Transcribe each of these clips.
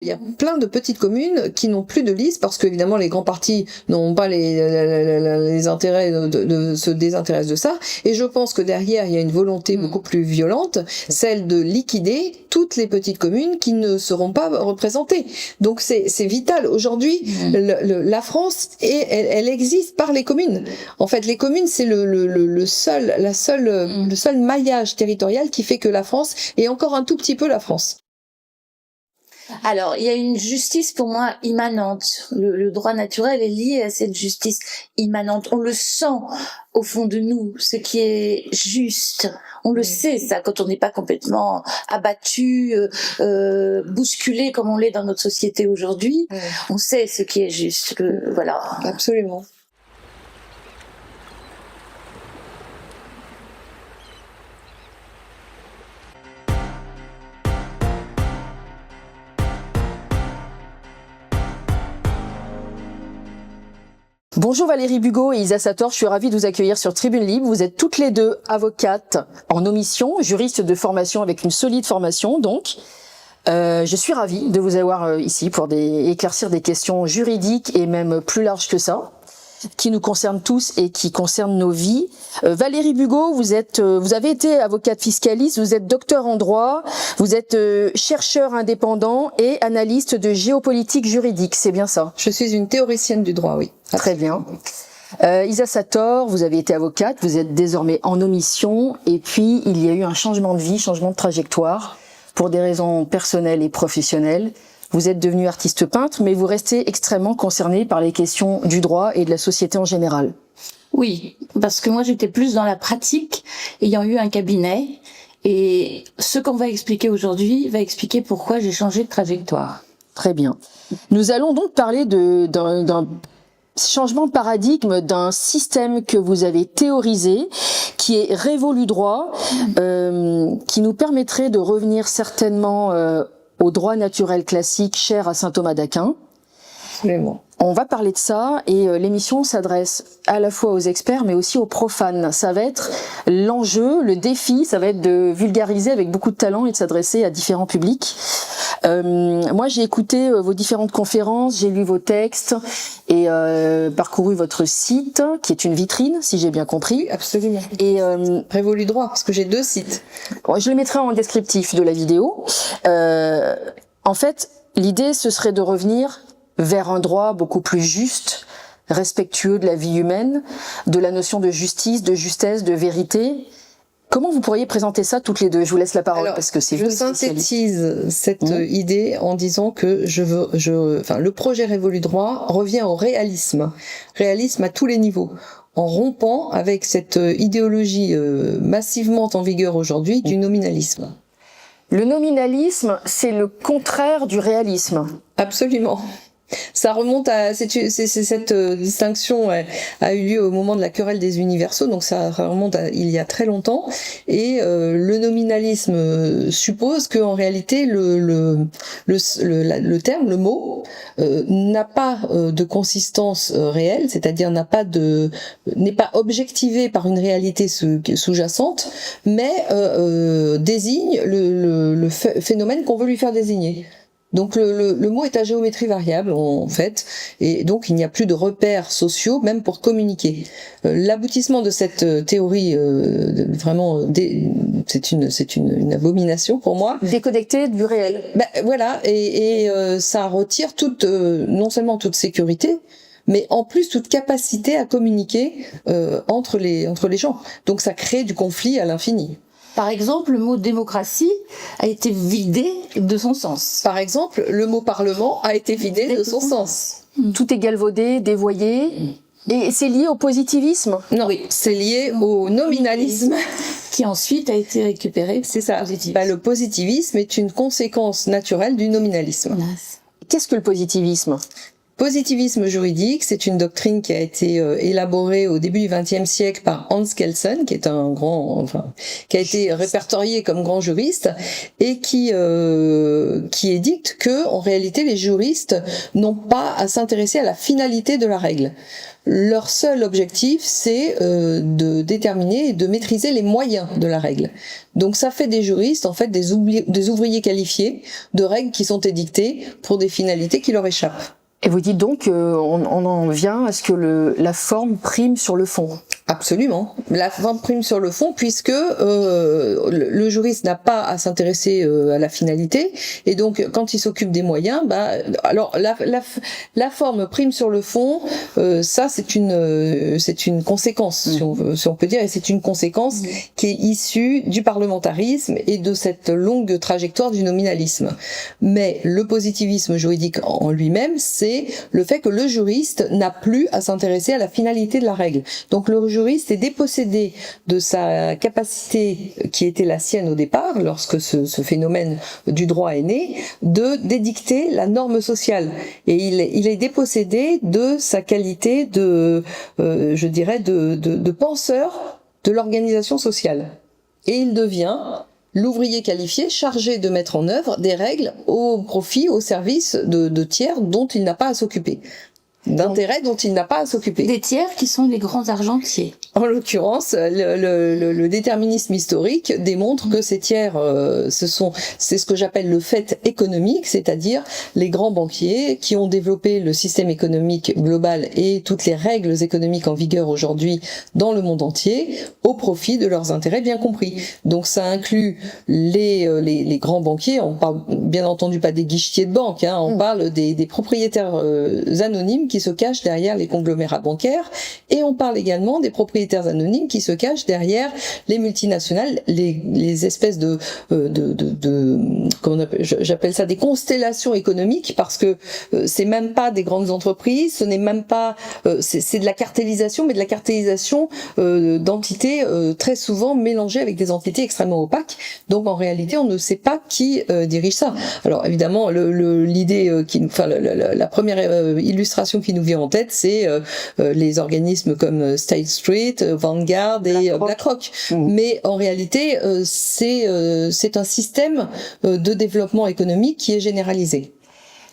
Il y a plein de petites communes qui n'ont plus de liste parce qu'évidemment les grands partis n'ont pas les intérêts de se désintéressent de ça. Et je pense que derrière il y a une volonté beaucoup plus violente, celle de liquider toutes les petites communes qui ne seront pas représentées. Donc c'est vital. Aujourd'hui, la France elle existe par les communes. En fait, les communes c'est le seul maillage territorial qui fait que la France est encore un tout petit peu la France. Alors, il y a une justice pour moi immanente. Le droit naturel est lié à cette justice immanente. On le sent au fond de nous, ce qui est juste. On le sait, ça, quand on n'est pas complètement abattu, bousculé comme on l'est dans notre société aujourd'hui. On sait ce qui est juste. Voilà. Absolument. Bonjour Valérie Bugot et Isa Sator, je suis ravie de vous accueillir sur Tribune Libre. Vous êtes toutes les deux avocates en omission, juristes de formation avec une solide formation donc. Je suis ravie de vous avoir ici pour éclaircir des questions juridiques et même plus larges que ça, qui nous concernent tous et qui concernent nos vies. Valérie Bugot, vous avez été avocate fiscaliste, vous êtes docteur en droit, vous êtes chercheur indépendant et analyste de géopolitique juridique, c'est bien ça? Je suis une théoricienne du droit, oui. Très bien. Isa Sator, vous avez été avocate, vous êtes désormais en omission et puis il y a eu un changement de vie, changement de trajectoire pour des raisons personnelles et professionnelles. Vous êtes devenue artiste peintre, mais vous restez extrêmement concernée par les questions du droit et de la société en général. Oui, parce que moi j'étais plus dans la pratique, ayant eu un cabinet, et ce qu'on va expliquer aujourd'hui va expliquer pourquoi j'ai changé de trajectoire. Très bien. Nous allons donc parler d'un changement de paradigme, d'un système que vous avez théorisé, qui est révolu droit, qui nous permettrait de revenir certainement au droit naturel classique cher à saint Thomas d'Aquin. Absolument. On va parler de ça et l'émission s'adresse à la fois aux experts mais aussi aux profanes. Ça va être l'enjeu, le défi, ça va être de vulgariser avec beaucoup de talent et de s'adresser à différents publics. Moi j'ai écouté vos différentes conférences, j'ai lu vos textes et parcouru votre site qui est une vitrine si j'ai bien compris. Absolument. Et Révolu droit parce que j'ai 2 sites. Je le mettrai en descriptif de la vidéo. En fait, l'idée ce serait de revenir vers un droit beaucoup plus juste, respectueux de la vie humaine, de la notion de justice, de justesse, de vérité. Comment vous pourriez présenter ça toutes les deux? Je vous laisse la parole. Alors, parce que c'est je synthétise cette idée en disant que le projet Révolu droit revient au réalisme à tous les niveaux, en rompant avec cette idéologie massivement en vigueur aujourd'hui du nominalisme. Le nominalisme, c'est le contraire du réalisme. Absolument. Ça remonte à cette distinction a eu lieu au moment de la querelle des universaux, donc ça remonte à il y a très longtemps. Et le nominalisme suppose que en réalité le terme, le mot n'a pas de consistance réelle, c'est-à-dire n'est pas objectivé par une réalité sous-jacente, mais désigne le phénomène qu'on veut lui faire désigner. Donc le mot est à géométrie variable en fait, et donc il n'y a plus de repères sociaux même pour communiquer. L'aboutissement de cette théorie vraiment c'est une abomination pour moi. Déconnecté du réel. Voilà, et ça retire non seulement toute sécurité, mais en plus toute capacité à communiquer entre les gens. Donc ça crée du conflit à l'infini. Par exemple, le mot démocratie a été vidé de son sens. Par exemple, le mot parlement a été vidé de son sens. Tout est galvaudé, dévoyé. Et c'est lié au positivisme? Non, oui, c'est lié au nominalisme. Qui ensuite a été récupéré. C'est ça. Le positivisme est une conséquence naturelle du nominalisme. Qu'est-ce que le positivisme? Positivisme juridique, c'est une doctrine qui a été élaborée au début du XXe siècle par Hans Kelsen, qui est qui a été répertorié comme grand juriste, et qui édicte que, en réalité, les juristes n'ont pas à s'intéresser à la finalité de la règle. Leur seul objectif, c'est de déterminer et de maîtriser les moyens de la règle. Donc ça fait des juristes, en fait, des ouvriers qualifiés de règles qui sont édictées pour des finalités qui leur échappent. Et vous dites donc on en vient à ce que la forme prime sur le fond. Absolument. La forme prime sur le fond, puisque le juriste n'a pas à s'intéresser à la finalité, et donc quand il s'occupe des moyens, alors la forme prime sur le fond. Ça, c'est une conséquence, si on peut dire, et c'est une conséquence qui est issue du parlementarisme et de cette longue trajectoire du nominalisme. Mais le positivisme juridique en lui-même, c'est le fait que le juriste n'a plus à s'intéresser à la finalité de la règle. Donc le juriste est dépossédé de sa capacité qui était la sienne au départ, lorsque ce phénomène du droit est né, d'édicter la norme sociale. Et il est dépossédé de sa qualité de penseur de l'organisation sociale. Et il devient l'ouvrier qualifié chargé de mettre en œuvre des règles au profit, au service de tiers dont il n'a pas à s'occuper. D'intérêts dont il n'a pas à s'occuper. Des tiers qui sont les grands argentiers. En l'occurrence, le déterminisme historique démontre que ces tiers, c'est ce que j'appelle le fait économique, c'est-à-dire les grands banquiers qui ont développé le système économique global et toutes les règles économiques en vigueur aujourd'hui dans le monde entier au profit de leurs intérêts bien compris. Donc ça inclut les grands banquiers. On parle bien entendu pas des guichetiers de banque, on parle des propriétaires anonymes qui se cachent derrière les conglomérats bancaires, et on parle également des propriétaires anonymes qui se cachent derrière les multinationales, les espèces j'appelle ça des constellations économiques, parce que c'est même pas des grandes entreprises, ce n'est même pas c'est de la cartélisation, mais de la cartélisation d'entités très souvent mélangées avec des entités extrêmement opaques. Donc en réalité, on ne sait pas qui dirige ça. Alors évidemment, la première illustration qui nous vient en tête, c'est les organismes comme State Street, Vanguard et BlackRock. Mais en réalité, c'est un système de développement économique qui est généralisé.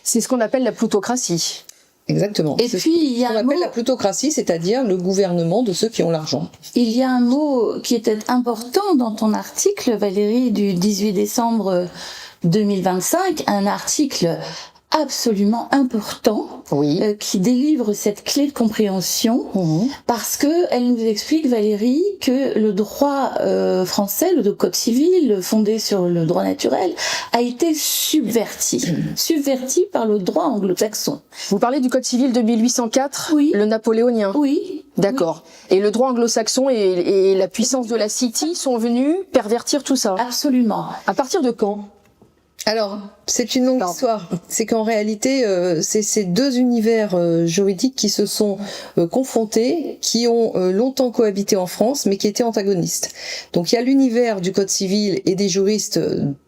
C'est ce qu'on appelle la plutocratie. Exactement. Et puis il y a on appelle la plutocratie, c'est-à-dire le gouvernement de ceux qui ont l'argent. Il y a un mot qui était important dans ton article, Valérie, du 18 décembre 2025, un article absolument important, qui délivre cette clé de compréhension, parce que elle nous explique, Valérie, que le droit français, le code civil fondé sur le droit naturel, a été subverti par le droit anglo-saxon. Vous parlez du code civil de 1804, le napoléonien. Oui. D'accord. Et le droit anglo-saxon et la puissance de la City sont venus pervertir tout ça. Absolument. À partir de quand ? Alors, c'est une longue histoire. C'est qu'en réalité, c'est ces deux univers juridiques qui se sont confrontés, qui ont longtemps cohabité en France, mais qui étaient antagonistes. Donc il y a l'univers du code civil et des juristes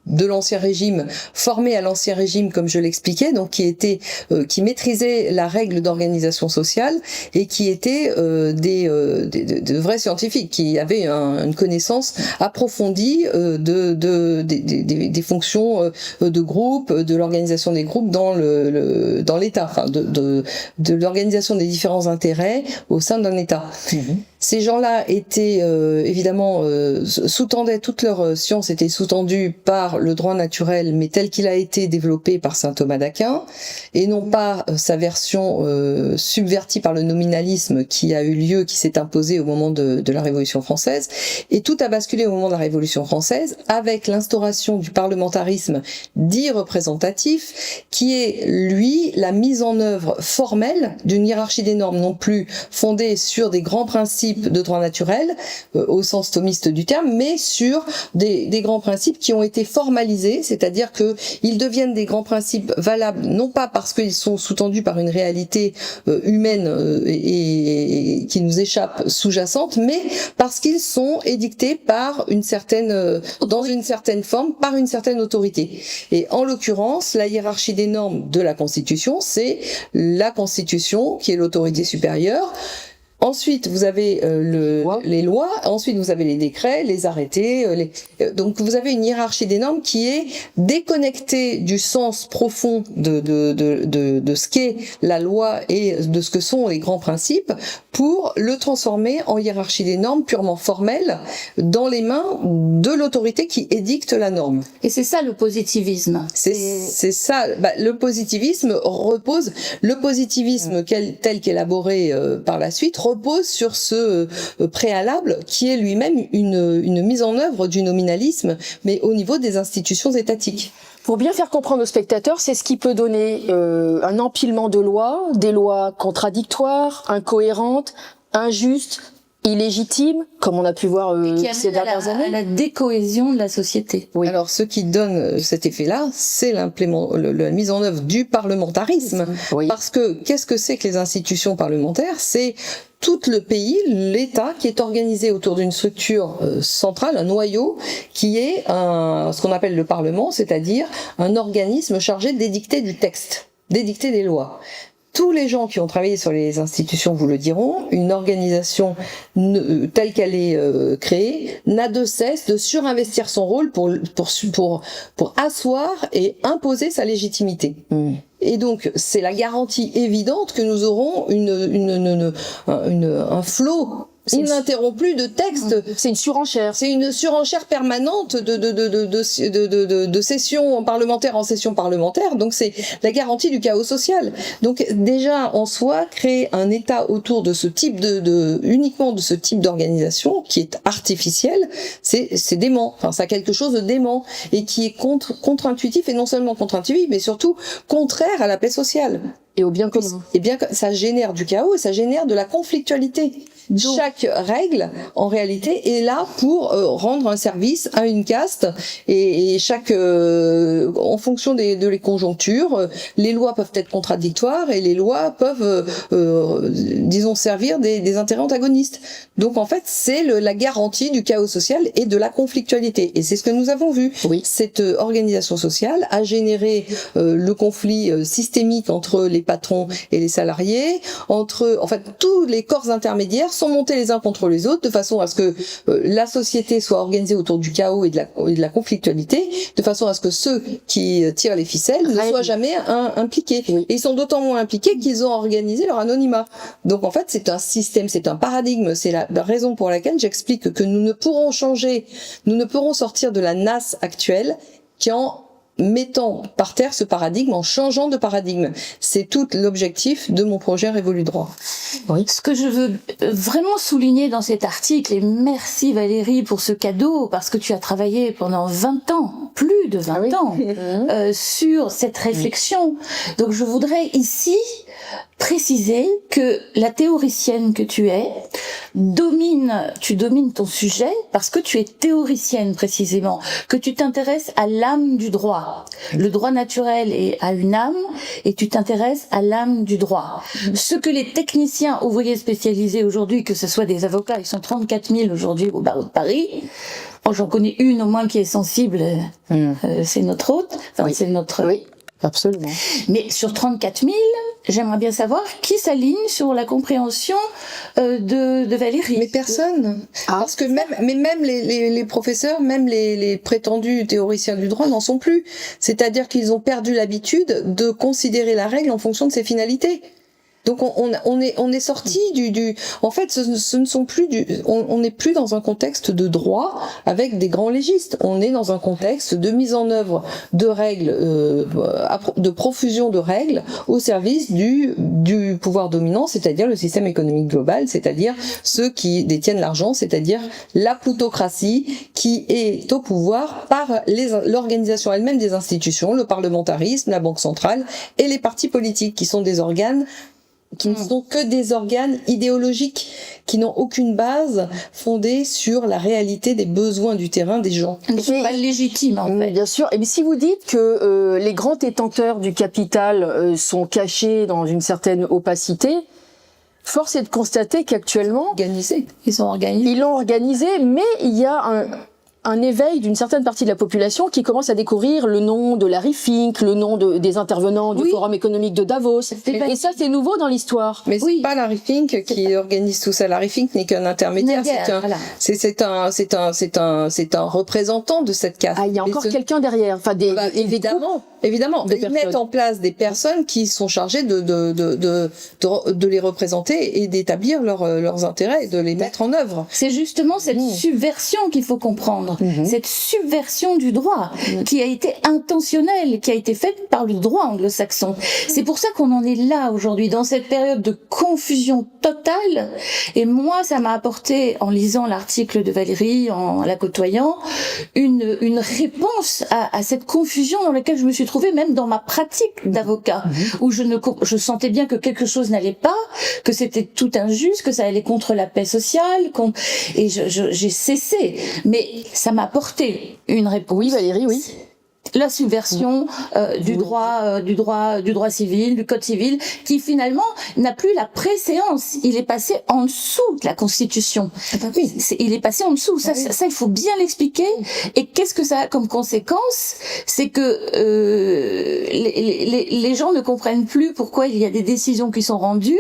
de l'Ancien Régime, formés à l'Ancien Régime, comme je l'expliquais, donc qui maîtrisaient la règle d'organisation sociale et qui étaient de vrais scientifiques, qui avaient une connaissance approfondie des fonctions de groupe, de l'organisation des groupes dans l'État, enfin de l'organisation des différents intérêts au sein d'un État. Ces gens-là étaient évidemment sous-tendaient, toute leur science était sous-tendue par le droit naturel, mais tel qu'il a été développé par saint Thomas d'Aquin, et non pas sa version subvertie par le nominalisme qui a eu lieu, qui s'est imposé au moment de la Révolution française. Et tout a basculé au moment de la Révolution française avec l'instauration du parlementarisme dit représentatif, qui est, lui, la mise en œuvre formelle d'une hiérarchie des normes, non plus fondée sur des grands principes de droit naturel, au sens thomiste du terme, mais sur des grands principes qui ont été formalisés, c'est-à-dire que ils deviennent des grands principes valables, non pas parce qu'ils sont sous-tendus par une réalité humaine et qui nous échappe sous-jacente, mais parce qu'ils sont édictés par dans une certaine forme, par une certaine autorité. Et en l'occurrence, la hiérarchie des normes de la Constitution, c'est la Constitution qui est l'autorité supérieure. Ensuite, vous avez les lois. Ensuite, vous avez les décrets, les arrêtés. Donc, vous avez une hiérarchie des normes qui est déconnectée du sens profond de ce qu'est la loi et de ce que sont les grands principes, pour le transformer en hiérarchie des normes purement formelle dans les mains de l'autorité qui édicte la norme. Et c'est ça le positivisme. C'est ça. Le positivisme repose. Le positivisme tel qu'élaboré par la suite repose sur ce préalable qui est lui-même une mise en œuvre du nominalisme, mais au niveau des institutions étatiques. Pour bien faire comprendre aux spectateurs, c'est ce qui peut donner un empilement de lois, des lois contradictoires, incohérentes, injustes, illégitimes, comme on a pu voir ces dernières années. À la décohésion de la société. Oui. Alors, ce qui donne cet effet-là, c'est la mise en œuvre du parlementarisme. Oui. Parce que, qu'est-ce que c'est que les institutions parlementaires? C'est tout le pays, l'État, qui est organisé autour d'une structure centrale, un noyau, qui est ce qu'on appelle le Parlement, c'est-à-dire un organisme chargé d'édicter du texte, d'édicter des lois. Tous les gens qui ont travaillé sur les institutions vous le diront, une organisation telle qu'elle est créée n'a de cesse de surinvestir son rôle pour asseoir et imposer sa légitimité. Et donc, c'est la garantie évidente que nous aurons un flot ininterrompu de textes. C'est une surenchère. C'est une surenchère permanente de session parlementaire en session parlementaire. Donc, c'est la garantie du chaos social. Donc, déjà, en soi, créer un État autour de ce type uniquement de ce type d'organisation qui est artificiel, c'est dément. Enfin, ça a quelque chose de dément et qui est contre-intuitif, et non seulement contre-intuitif, mais surtout contraire à la paix sociale. Et au bien commun. Et bien, ça génère du chaos et ça génère de la conflictualité. Chaque règle, en réalité, est là pour rendre un service à une caste, et en fonction de les conjonctures, les lois peuvent être contradictoires et les lois peuvent, disons, servir des intérêts antagonistes. Donc, en fait, c'est la garantie du chaos social et de la conflictualité. Et c'est ce que nous avons vu. Oui. Cette organisation sociale a généré le conflit systémique entre les patrons et les salariés, en fait, tous les corps intermédiaires sont montés les uns contre les autres de façon à ce que la société soit organisée autour du chaos et de la conflictualité, de façon à ce que ceux qui tirent les ficelles ne soient jamais impliqués. Oui. Et ils sont d'autant moins impliqués qu'ils ont organisé leur anonymat. Donc en fait, c'est un système, c'est un paradigme, c'est la raison pour laquelle j'explique que nous ne pourrons sortir de la nasse actuelle qu'en mettant par terre ce paradigme, en changeant de paradigme. C'est tout l'objectif de mon projet Révolu Droit. Oui. Ce que je veux vraiment souligner dans cet article, et merci Valérie pour ce cadeau, parce que tu as travaillé pendant 20 ans, plus de 20 ans, sur cette réflexion. Donc je voudrais ici préciser que la théoricienne que tu es, tu domines ton sujet parce que tu es théoricienne précisément, que tu t'intéresses à l'âme du droit. Le droit naturel a une âme et tu t'intéresses à l'âme du droit. Ce que les techniciens ouvriers spécialisés aujourd'hui, que ce soit des avocats, ils sont 34 000 aujourd'hui au barreau de Paris. J'en connais une au moins qui est sensible, c'est notre hôte, c'est notre... Oui. Absolument. Mais sur 34 000, j'aimerais bien savoir qui s'aligne sur la compréhension de Valérie. Mais personne. Parce que même les professeurs, même les prétendus théoriciens du droit n'en sont plus. C'est-à-dire qu'ils ont perdu l'habitude de considérer la règle en fonction de ses finalités. Donc on est sorti en fait ce ne sont plus on n'est plus dans un contexte de droit avec des grands légistes, on est dans un contexte de mise en œuvre de règles, de profusion de règles au service du pouvoir dominant, c'est-à-dire le système économique global, c'est-à-dire ceux qui détiennent l'argent, c'est-à-dire la plutocratie qui est au pouvoir par l'organisation elle-même des institutions, le parlementarisme, la Banque centrale et les partis politiques qui sont des organes qui ne sont que des organes idéologiques, qui n'ont aucune base fondée sur la réalité des besoins du terrain des gens. Ils ne sont pas légitimes, en fait. Bien sûr. Et si vous dites que les grands détenteurs du capital sont cachés dans une certaine opacité, force est de constater qu'actuellement... Ils sont organisés. Ils l'ont organisé, mais il y a un éveil d'une certaine partie de la population qui commence à découvrir le nom de Larry Fink, le nom des intervenants du Forum économique de Davos. Et ça, c'est nouveau dans l'histoire. Mais c'est pas Larry Fink qui organise tout ça. Larry Fink n'est qu'un intermédiaire. C'est un représentant de cette caste. Ah, il y a encore quelqu'un derrière. Enfin, évidemment. Ils mettent en place des personnes qui sont chargées de les représenter et d'établir leurs intérêts et de les mettre en œuvre. C'est justement cette subversion qu'il faut comprendre. Cette subversion du droit qui a été intentionnelle, qui a été faite par le droit anglo-saxon. C'est pour ça qu'on en est là aujourd'hui, dans cette période de confusion totale. Et moi, ça m'a apporté, en lisant l'article de Valérie, en la côtoyant, une réponse à cette confusion dans laquelle je me suis trouvée, même dans ma pratique d'avocat, où je sentais bien que quelque chose n'allait pas, que c'était tout injuste, que ça allait contre la paix sociale, et j'ai cessé. Mais ça m'a apporté une réponse. Oui, Valérie, oui. La subversion du droit civil, du code civil, qui finalement n'a plus la préséance. Il est passé en dessous de la Constitution. Il est passé en dessous. Ça, il faut bien l'expliquer. Et qu'est-ce que ça a comme conséquence? C'est que les gens ne comprennent plus pourquoi il y a des décisions qui sont rendues,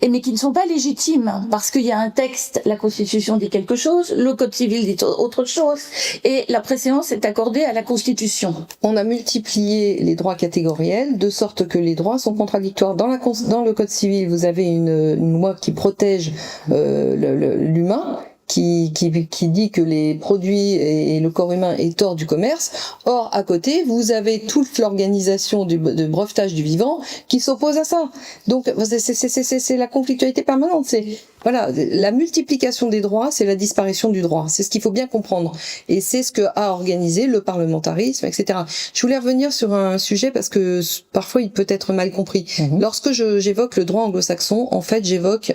mais qui ne sont pas légitimes, parce qu'il y a un texte, la Constitution dit quelque chose, le code civil dit autre chose, et la préséance est accordée à la Constitution. On a multiplié les droits catégoriels de sorte que les droits sont contradictoires. Dans le code civil, vous avez une loi qui protège l'humain, qui dit que les produits et le corps humain est hors du commerce. Or, à côté, vous avez toute l'organisation de brevetage du vivant qui s'oppose à ça. Donc, c'est la conflictualité permanente. Voilà, la multiplication des droits, c'est la disparition du droit. C'est ce qu'il faut bien comprendre. Et c'est ce que a organisé le parlementarisme, etc. Je voulais revenir sur un sujet parce que parfois il peut être mal compris. Lorsque j'évoque le droit anglo-saxon, en fait, j'évoque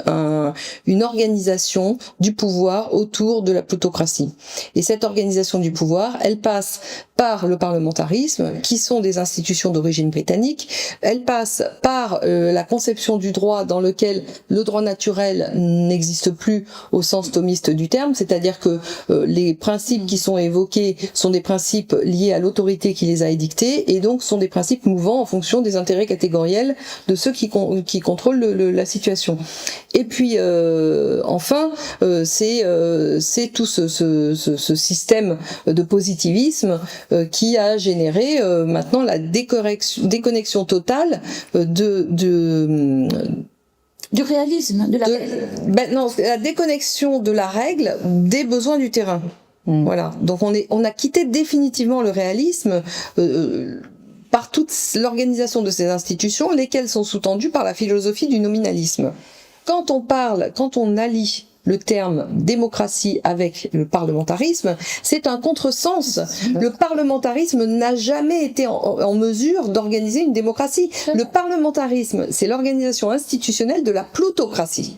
une organisation du pouvoir autour de la plutocratie. Et cette organisation du pouvoir, elle passe par le parlementarisme, qui sont des institutions d'origine britannique. Elle passe par la conception du droit dans lequel le droit naturel n'existe plus au sens thomiste du terme, c'est-à-dire que les principes qui sont évoqués sont des principes liés à l'autorité qui les a édictés et donc sont des principes mouvants en fonction des intérêts catégoriels de ceux qui contrôlent la situation. Et puis enfin, c'est tout ce système de positivisme qui a généré maintenant la déconnexion totale du réalisme, la déconnexion de la règle des besoins du terrain. Voilà. Donc on a quitté définitivement le réalisme par toute l'organisation de ces institutions, lesquelles sont sous-tendues par la philosophie du nominalisme. Quand on allie le terme démocratie avec le parlementarisme, c'est un contresens. Le parlementarisme n'a jamais été en mesure d'organiser une démocratie. Le parlementarisme, c'est l'organisation institutionnelle de la plutocratie.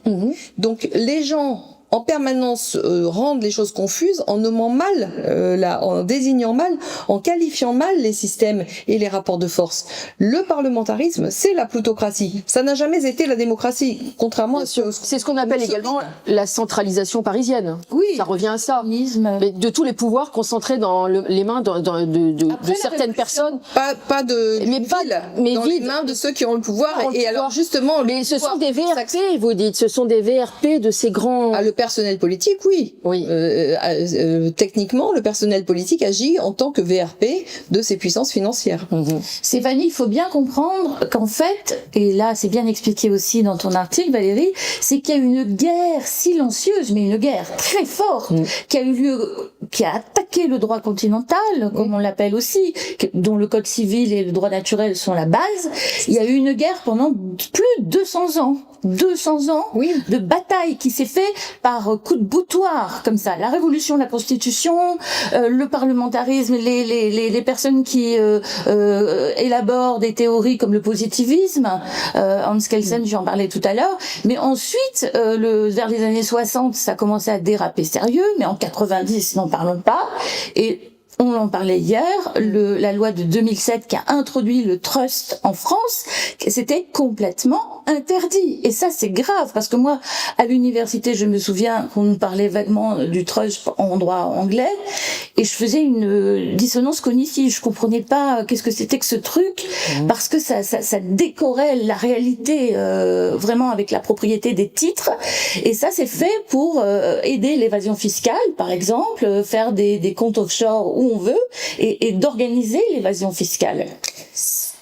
Donc les gens en permanence rendent les choses confuses en nommant mal, en désignant mal, en qualifiant mal les systèmes et les rapports de force. Le parlementarisme, c'est la plutocratie. Ça n'a jamais été la démocratie, contrairement à ce... C'est ce qu'on appelle également la centralisation parisienne. Oui. Ça revient à ça. Mais de tous les pouvoirs concentrés dans les mains de certaines personnes. Pas les mains de ceux qui ont le pouvoir. Alors justement... Mais ce sont des VRP, vous dites. Ce sont des VRP de ces grands... Le personnel politique, oui. Techniquement, le personnel politique agit en tant que VRP de ces puissances financières. Stéphanie, il faut bien comprendre qu'en fait, et là c'est bien expliqué aussi dans ton article, Valérie, c'est qu'il y a une guerre silencieuse, mais une guerre très forte, qui a eu lieu, qui a attaqué le droit continental, comme on l'appelle aussi, dont le code civil et le droit naturel sont la base. Il y a eu une guerre pendant plus de 200 ans. 200 ans de bataille qui s'est fait par coup de boutoir, comme ça. La révolution de la Constitution, le parlementarisme, les personnes qui élaborent des théories comme le positivisme, Hans Kelsen, j'en parlais tout à l'heure. Mais ensuite, vers les années 60, ça commençait à déraper sérieux, mais en 90, n'en parlons pas. Et on en parlait hier, la loi de 2007 qui a introduit le trust en France, c'était complètement interdit. Et ça, c'est grave, parce que moi, à l'université, je me souviens qu'on nous parlait vaguement du trust en droit anglais, et je faisais une dissonance cognitive. Je comprenais pas qu'est-ce que c'était que ce truc, parce que ça décorait la réalité vraiment avec la propriété des titres. Et ça, c'est fait pour aider l'évasion fiscale, par exemple, faire des comptes offshore où on veut, et d'organiser l'évasion fiscale.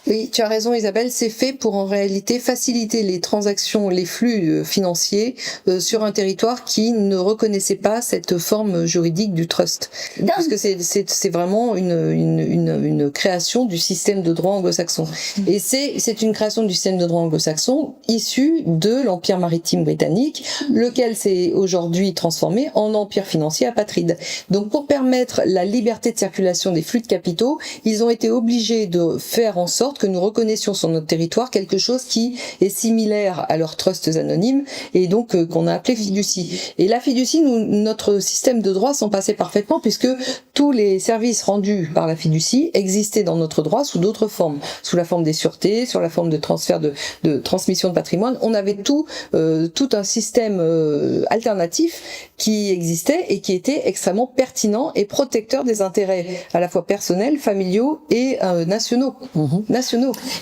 Oui, tu as raison Isabelle, c'est fait pour en réalité faciliter les transactions, les flux financiers sur un territoire qui ne reconnaissait pas cette forme juridique du trust. Parce que c'est vraiment une création du système de droit anglo-saxon. Et c'est une création du système de droit anglo-saxon issue de l'Empire maritime britannique, lequel s'est aujourd'hui transformé en empire financier apatride. Donc pour permettre la liberté de circulation des flux de capitaux, ils ont été obligés de faire en sorte que nous reconnaissions sur notre territoire quelque chose qui est similaire à leurs trusts anonymes et donc qu'on a appelé fiducie. Et la fiducie, notre système de droit s'en passait parfaitement puisque tous les services rendus par la fiducie existaient dans notre droit sous d'autres formes, sous la forme des sûretés, sur la forme de transfert de transmission de patrimoine. On avait tout un système alternatif qui existait et qui était extrêmement pertinent et protecteur des intérêts à la fois personnels, familiaux et nationaux.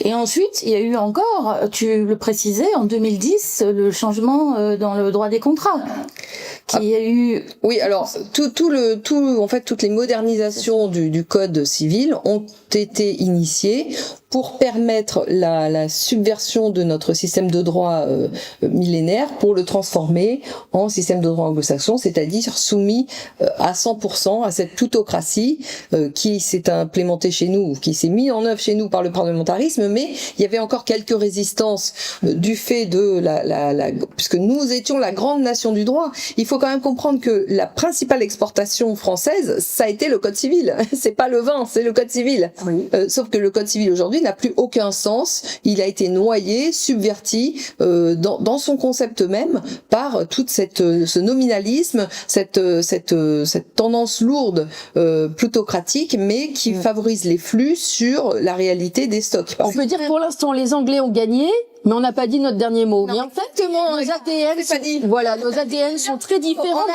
Et ensuite, il y a eu encore, tu le précisais, en 2010, le changement dans le droit des contrats. Qui a eu... Oui, alors en fait, toutes les modernisations du code civil ont été initiées pour permettre la subversion de notre système de droit millénaire, pour le transformer en système de droit anglo-saxon, c'est-à-dire soumis à 100% à cette plutocratie qui s'est implémentée chez nous, qui s'est mise en œuvre chez nous par le parlementarisme, mais il y avait encore quelques résistances du fait de puisque nous étions la grande nation du droit. Il faut quand même comprendre que la principale exportation française, ça a été le code civil. C'est pas le vin, c'est le code civil. Oui. Sauf que le code civil aujourd'hui n'a plus aucun sens. Il a été noyé, subverti dans son concept même par toute ce nominalisme, cette tendance lourde plutocratique, mais qui favorise les flux sur la réalité des stocks. On peut dire que pour l'instant les Anglais ont gagné, mais on n'a pas dit notre dernier mot. Non, mais en fait, nos ADN sont très différents.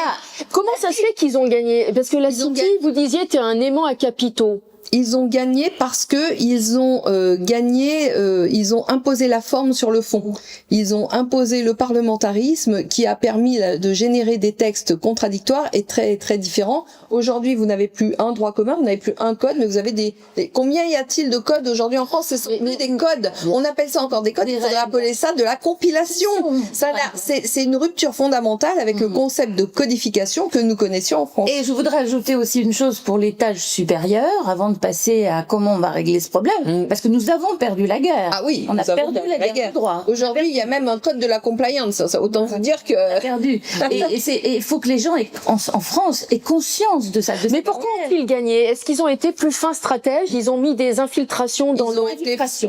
Comment ça se fait qu'ils ont gagné? Parce que la City, vous disiez, t'es un aimant à capitaux. Ils ont gagné parce que ils ont ils ont imposé la forme sur le fond. Ils ont imposé le parlementarisme qui a permis de générer des textes contradictoires et très très différents. Aujourd'hui, vous n'avez plus un droit commun, vous n'avez plus un code, mais vous avez combien y a-t-il de codes aujourd'hui en France? Ce sont plus des codes. On appelle ça encore des codes. Il faudrait appeler ça de la compilation. Ça, c'est une rupture fondamentale avec le concept de codification que nous connaissions en France. Et je voudrais ajouter aussi une chose pour l'étage supérieur, avant de passer à comment on va régler ce problème, parce que nous avons perdu la guerre. Ah oui, on a perdu la guerre du droit. Aujourd'hui, il y a même un code de la compliance. Ça, autant vous dire que on a perdu. Et il faut que les gens en France aient conscience de ça. Mais pourquoi ont-ils gagné? Est-ce qu'ils ont été plus fins stratèges? Ils ont mis des infiltrations dans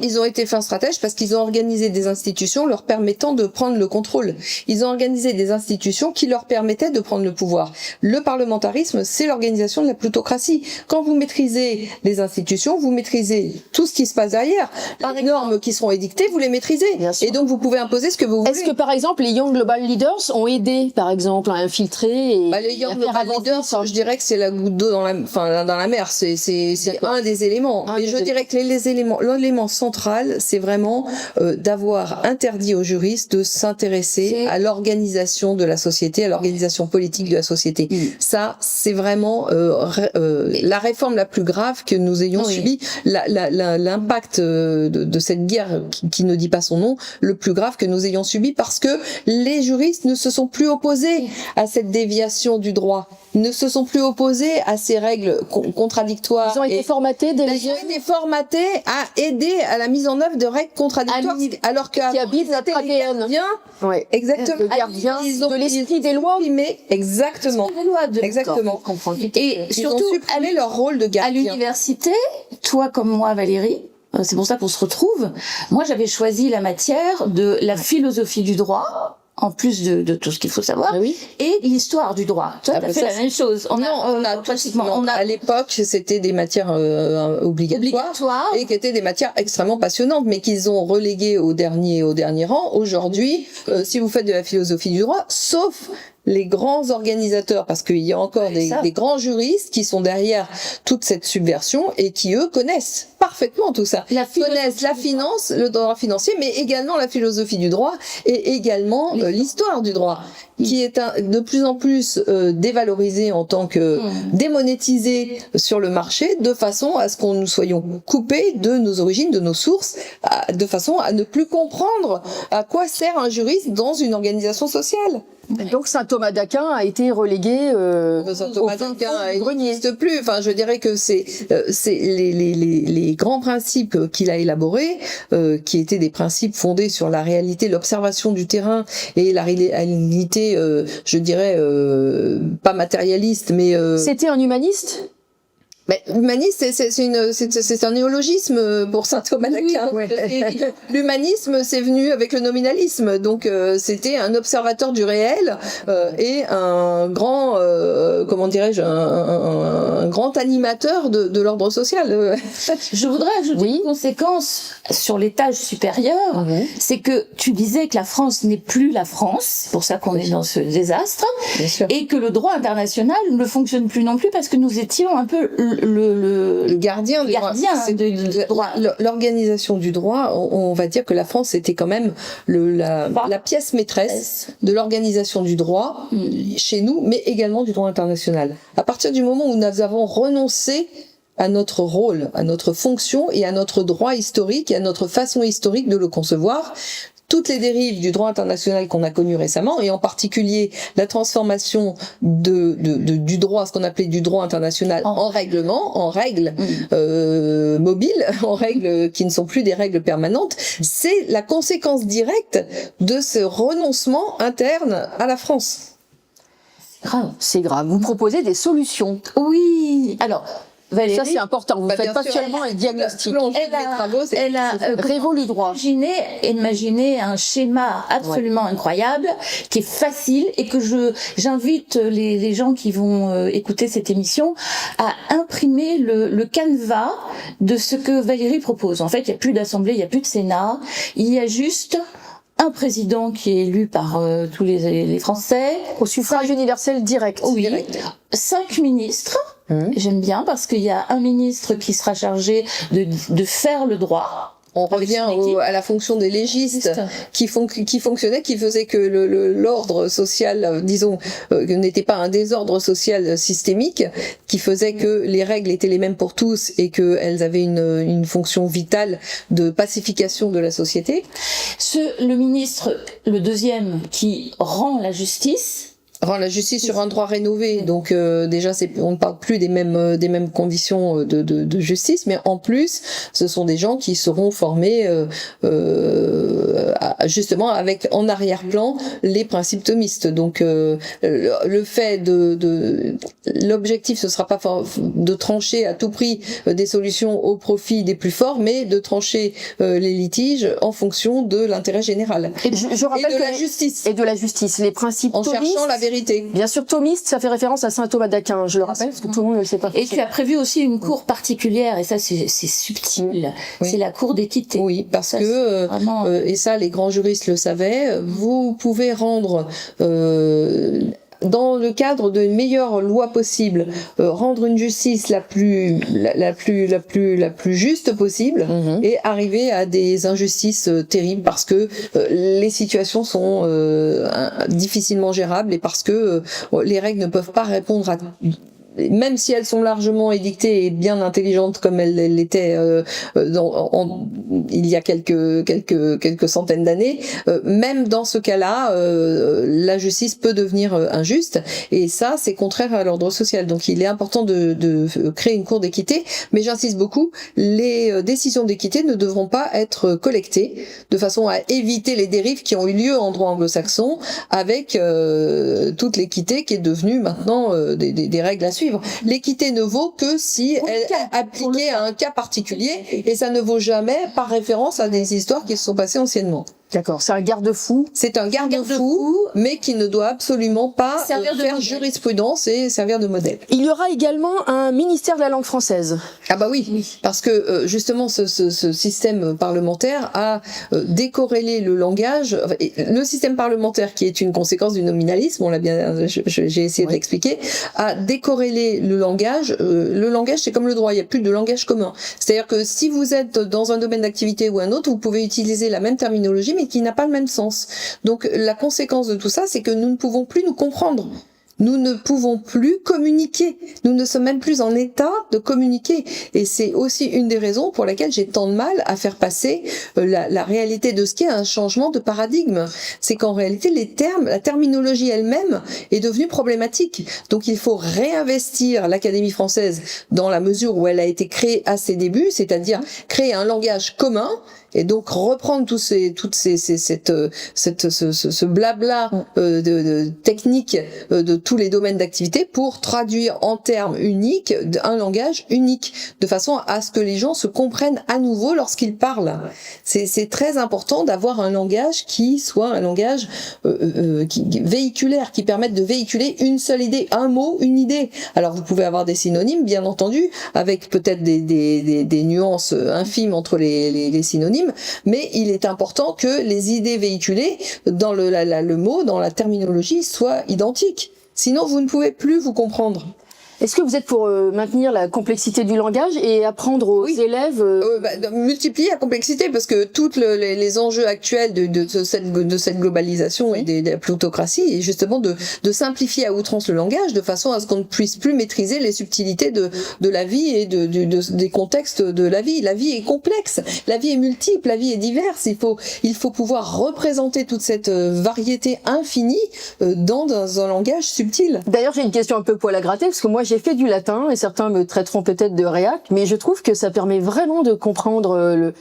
Ils ont été fins stratèges parce qu'ils ont organisé des institutions leur permettant de prendre le contrôle. Ils ont organisé des institutions qui leur permettaient de prendre le pouvoir. Le parlementarisme, c'est l'organisation de la plutocratie. Quand vous maîtrisez les institutions, vous maîtrisez tout ce qui se passe derrière. Les normes qui seront édictées, vous les maîtrisez. Et donc vous pouvez imposer ce que vous voulez. Est-ce que par exemple les Young Global Leaders ont aidé par exemple à infiltrer les Young Global Leaders, je dirais que c'est la goutte d'eau dans la mer. C'est un des éléments. Mais je dirais que l'élément central, c'est vraiment d'avoir interdit aux juristes de s'intéresser à l'organisation de la société, à l'organisation politique de la société. Ça, c'est vraiment la réforme la plus grave que nous ayons subi, l'impact de cette guerre qui ne dit pas son nom, le plus grave que nous ayons subi, parce que les juristes ne se sont plus opposés à cette déviation du droit, ne se sont plus opposés à ces règles contradictoires. Ils ont été formatés à aider à la mise en œuvre de règles contradictoires, alors que qui habitent notre ADN. Exactement. Le gardien de l'esprit des lois. Exactement. Exactement. Et surtout, ils ont supprimé leur rôle de gardien. À l'université, toi comme moi, Valérie, c'est pour ça qu'on se retrouve. Moi, j'avais choisi la matière de la philosophie du droit. en plus de tout ce qu'il faut savoir, Ah oui. et l'histoire du droit. Toi, t'as fait la même chose. On a à l'époque, c'était des matières obligatoires et qui étaient des matières extrêmement passionnantes, mais qu'ils ont reléguées au dernier rang. Aujourd'hui, si vous faites de la philosophie du droit, sauf les grands organisateurs, parce qu'il y a encore des grands juristes qui sont derrière toute cette subversion et qui, eux, connaissent parfaitement tout ça. Connaissent la finance, le droit financier, mais également la philosophie du droit et également l'histoire du droit, qui est de plus en plus dévalorisée en tant que démonétisée sur le marché, de façon à ce qu'on nous soyons coupés de nos origines, de nos sources, de façon à ne plus comprendre à quoi sert un juriste dans une organisation sociale. Donc Saint Thomas d'Aquin a été relégué Saint Thomas d'Aquin n'existe plus. Enfin, je dirais que c'est les grands principes qu'il a élaborés, qui étaient des principes fondés sur la réalité, l'observation du terrain et la réalité, je dirais pas matérialiste, mais C'était un humaniste. Mais humaniste, c'est un néologisme pour saint Thomas d'Aquin. Oui. L'humanisme, c'est venu avec le nominalisme, donc c'était un observateur du réel et un grand, comment dirais-je, un grand animateur de l'ordre social. Je voudrais ajouter une conséquence sur l'étage supérieur, c'est que tu disais que la France n'est plus la France, c'est pour ça qu'on est dans ce désastre, et que le droit international ne fonctionne plus non plus parce que nous étions un peu le gardien du droit. L'organisation du droit, on va dire que la France était quand même la pièce maîtresse de l'organisation du droit chez nous, mais également du droit international. À partir du moment où nous avons renoncé à notre rôle, à notre fonction et à notre droit historique et à notre façon historique de le concevoir, toutes les dérives du droit international qu'on a connues récemment, et en particulier la transformation du droit, ce qu'on appelait du droit international en règlement, en règles mobiles, en règles qui ne sont plus des règles permanentes, c'est la conséquence directe de ce renoncement interne à la France. C'est grave. Vous proposez des solutions. Oui. Alors, Valérie, ça c'est important. Vous ne faites pas seulement un diagnostic. Elle a révolu droit. Imaginez un schéma absolument incroyable, qui est facile et que j'invite les gens qui vont écouter cette émission à imprimer le canevas de ce que Valérie propose. En fait, il n'y a plus d'Assemblée, il n'y a plus de Sénat, il y a juste un président qui est élu par tous les Français. Au suffrage universel direct. Oui. 5 ministres. J'aime bien parce qu'il y a un ministre qui sera chargé de faire le droit. On revient à la fonction des légistes qui fonctionnait, qui faisait que l'ordre social, disons, n'était pas un désordre social systémique, qui faisait que les règles étaient les mêmes pour tous et qu'elles avaient une fonction vitale de pacification de la société. Le ministre, le deuxième, qui rend la justice sur un droit rénové, donc déjà on ne parle plus des mêmes conditions de justice, mais en plus ce sont des gens qui seront formés justement avec en arrière-plan les principes thomistes. Donc le fait l'objectif ce sera pas de trancher à tout prix des solutions au profit des plus forts, mais de trancher les litiges en fonction de l'intérêt général et de la justice. Et de la justice, les principes en cherchant la vérité. Bien sûr, thomiste, ça fait référence à saint Thomas d'Aquin, je le rappelle, parce que tout le monde ne le sait pas. Et tu as prévu aussi une cour particulière, et ça c'est subtil, c'est la cour d'équité. Oui, parce que, et ça les grands juristes le savaient, vous pouvez rendre... dans le cadre d'une meilleure loi possible, rendre une justice la plus juste possible et arriver à des injustices terribles parce que les situations sont difficilement gérables et parce que les règles ne peuvent pas répondre à même si elles sont largement édictées et bien intelligentes comme elles l'étaient il y a quelques centaines d'années, même dans ce cas-là, la justice peut devenir injuste et ça, c'est contraire à l'ordre social. Donc, il est important de créer une cour d'équité, mais j'insiste beaucoup, les décisions d'équité ne devront pas être collectées de façon à éviter les dérives qui ont eu lieu en droit anglo-saxon avec toute l'équité qui est devenue maintenant des règles à suivre. L'équité ne vaut que si elle est appliquée à un cas particulier et ça ne vaut jamais par référence à des histoires qui se sont passées anciennement. D'accord, c'est un garde-fou. C'est un garde-fou, mais qui ne doit absolument pas faire jurisprudence et servir de modèle. Il y aura également un ministère de la langue française. Ah bah oui, parce que justement ce système parlementaire a décorrélé le langage. Le système parlementaire, qui est une conséquence du nominalisme, on l'a bien, j'ai essayé de l'expliquer, a décorrélé le langage. Le langage, c'est comme le droit, il n'y a plus de langage commun. C'est-à-dire que si vous êtes dans un domaine d'activité ou un autre, vous pouvez utiliser la même terminologie, mais qui n'a pas le même sens. Donc la conséquence de tout ça, c'est que nous ne pouvons plus nous comprendre. Nous ne pouvons plus communiquer. Nous ne sommes même plus en état de communiquer. Et c'est aussi une des raisons pour laquelle j'ai tant de mal à faire passer la réalité de ce qui est un changement de paradigme. C'est qu'en réalité, les termes, la terminologie elle-même est devenue problématique. Donc il faut réinvestir l'Académie française dans la mesure où elle a été créée à ses débuts, c'est-à-dire créer un langage commun. Et donc reprendre ce blabla de technique de tous les domaines d'activité pour traduire en termes uniques un langage unique, de façon à ce que les gens se comprennent à nouveau lorsqu'ils parlent. C'est très important d'avoir un langage qui soit un langage véhiculaire, qui permette de véhiculer une seule idée, un mot, une idée. Alors vous pouvez avoir des synonymes, bien entendu, avec peut-être des nuances infimes entre les synonymes, mais il est important que les idées véhiculées dans le mot, dans la terminologie, soient identiques. Sinon, vous ne pouvez plus vous comprendre. Est-ce que vous êtes pour maintenir la complexité du langage et apprendre aux élèves multiplier la complexité, parce que tous les enjeux actuels de cette globalisation et de la plutocratie est justement de simplifier à outrance le langage de façon à ce qu'on ne puisse plus maîtriser les subtilités de la vie et des contextes de la vie. La vie est complexe, la vie est multiple, la vie est diverse. Il faut pouvoir représenter toute cette variété infinie dans un langage subtil. D'ailleurs, j'ai une question un peu poil à gratter, parce que moi j'ai fait du latin et certains me traiteront peut-être de réac, mais je trouve que ça permet vraiment de comprendre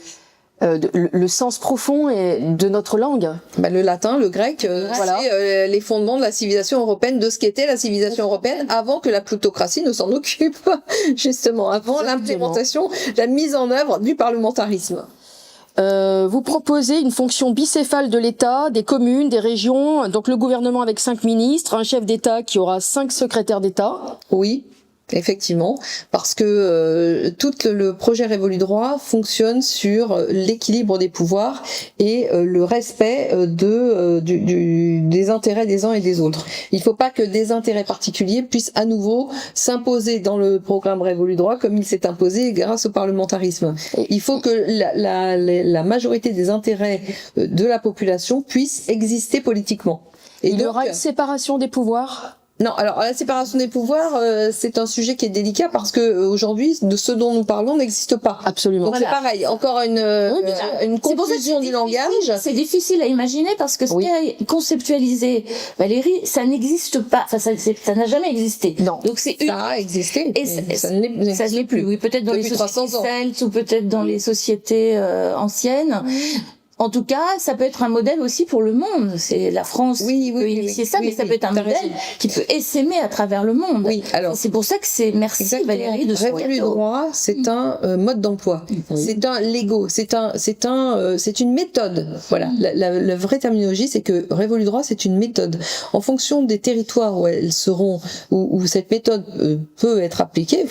le sens profond de notre langue. Le latin, le grec, c'est les fondements de la civilisation européenne, de ce qu'était la civilisation européenne avant que la plutocratie ne s'en occupe, justement, avant l'implémentation, la mise en œuvre du parlementarisme. Vous proposez une fonction bicéphale de l'État, des communes, des régions, donc le gouvernement avec 5 ministres, un chef d'État qui aura 5 secrétaires d'État. Oui. Effectivement, parce que tout le projet Révolu Droit fonctionne sur l'équilibre des pouvoirs et le respect des intérêts des uns et des autres. Il ne faut pas que des intérêts particuliers puissent à nouveau s'imposer dans le programme Révolu Droit comme il s'est imposé grâce au parlementarisme. Il faut que la majorité des intérêts de la population puisse exister politiquement. Et il y aura une séparation des pouvoirs ? Non, alors la séparation des pouvoirs, c'est un sujet qui est délicat parce que aujourd'hui, de ce dont nous parlons n'existe pas. Absolument. Donc c'est pareil, encore une confusion du langage. C'est difficile à imaginer parce que ce qui a conceptualisé Valérie, ça n'existe pas. Enfin, ça n'a jamais existé. Non. Donc ça a existé. Et ça ne l'est plus. Oui, peut-être dans les sociétés celtes ou peut-être dans les sociétés anciennes. En tout cas, ça peut être un modèle aussi pour le monde. C'est la France qui peut initier ça, mais ça peut être un modèle qui peut essaimer à travers le monde. Oui, alors. C'est pour ça que merci Valérie de ce Révolu Droit, c'est un mode d'emploi. C'est un Lego. C'est une méthode. Voilà. La vraie terminologie, c'est que Révolu Droit, c'est une méthode. En fonction des territoires où elles seront, où cette méthode peut être appliquée,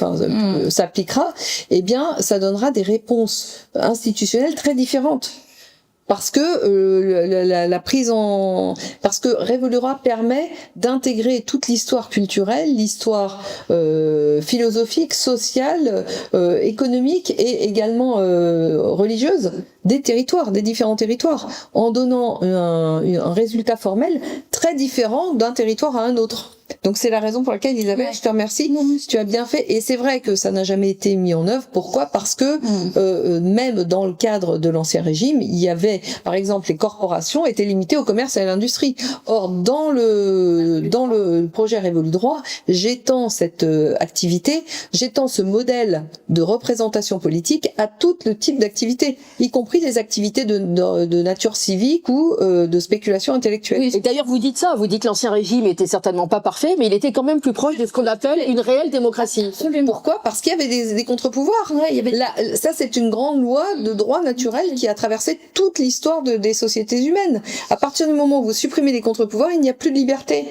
s'appliquera, eh bien, ça donnera des réponses institutionnelles très différentes. Parce que parce que Révolu Droit permet d'intégrer toute l'histoire culturelle, l'histoire philosophique, sociale, économique et également religieuse des territoires, des différents territoires, en donnant un résultat formel très différent d'un territoire à un autre. Donc c'est la raison pour laquelle Isabelle, je te remercie, tu as bien fait. Et c'est vrai que ça n'a jamais été mis en œuvre. Pourquoi ? Parce que même dans le cadre de l'Ancien Régime, il y avait, par exemple, les corporations étaient limitées au commerce et à l'industrie. Or, dans le projet Révolu Droit, j'étends cette j'étends ce modèle de représentation politique à tout le type d'activité, y compris compris les activités de nature civique ou de spéculation intellectuelle. Et d'ailleurs, vous dites ça, vous dites que l'ancien régime était certainement pas parfait, mais il était quand même plus proche de ce qu'on appelle une réelle démocratie. Absolument. Pourquoi ? Parce qu'il y avait des contre-pouvoirs. Ouais, il y avait... Ça, c'est une grande loi de droit naturel qui a traversé toute l'histoire des sociétés humaines. À partir du moment où vous supprimez les contre-pouvoirs, il n'y a plus de liberté.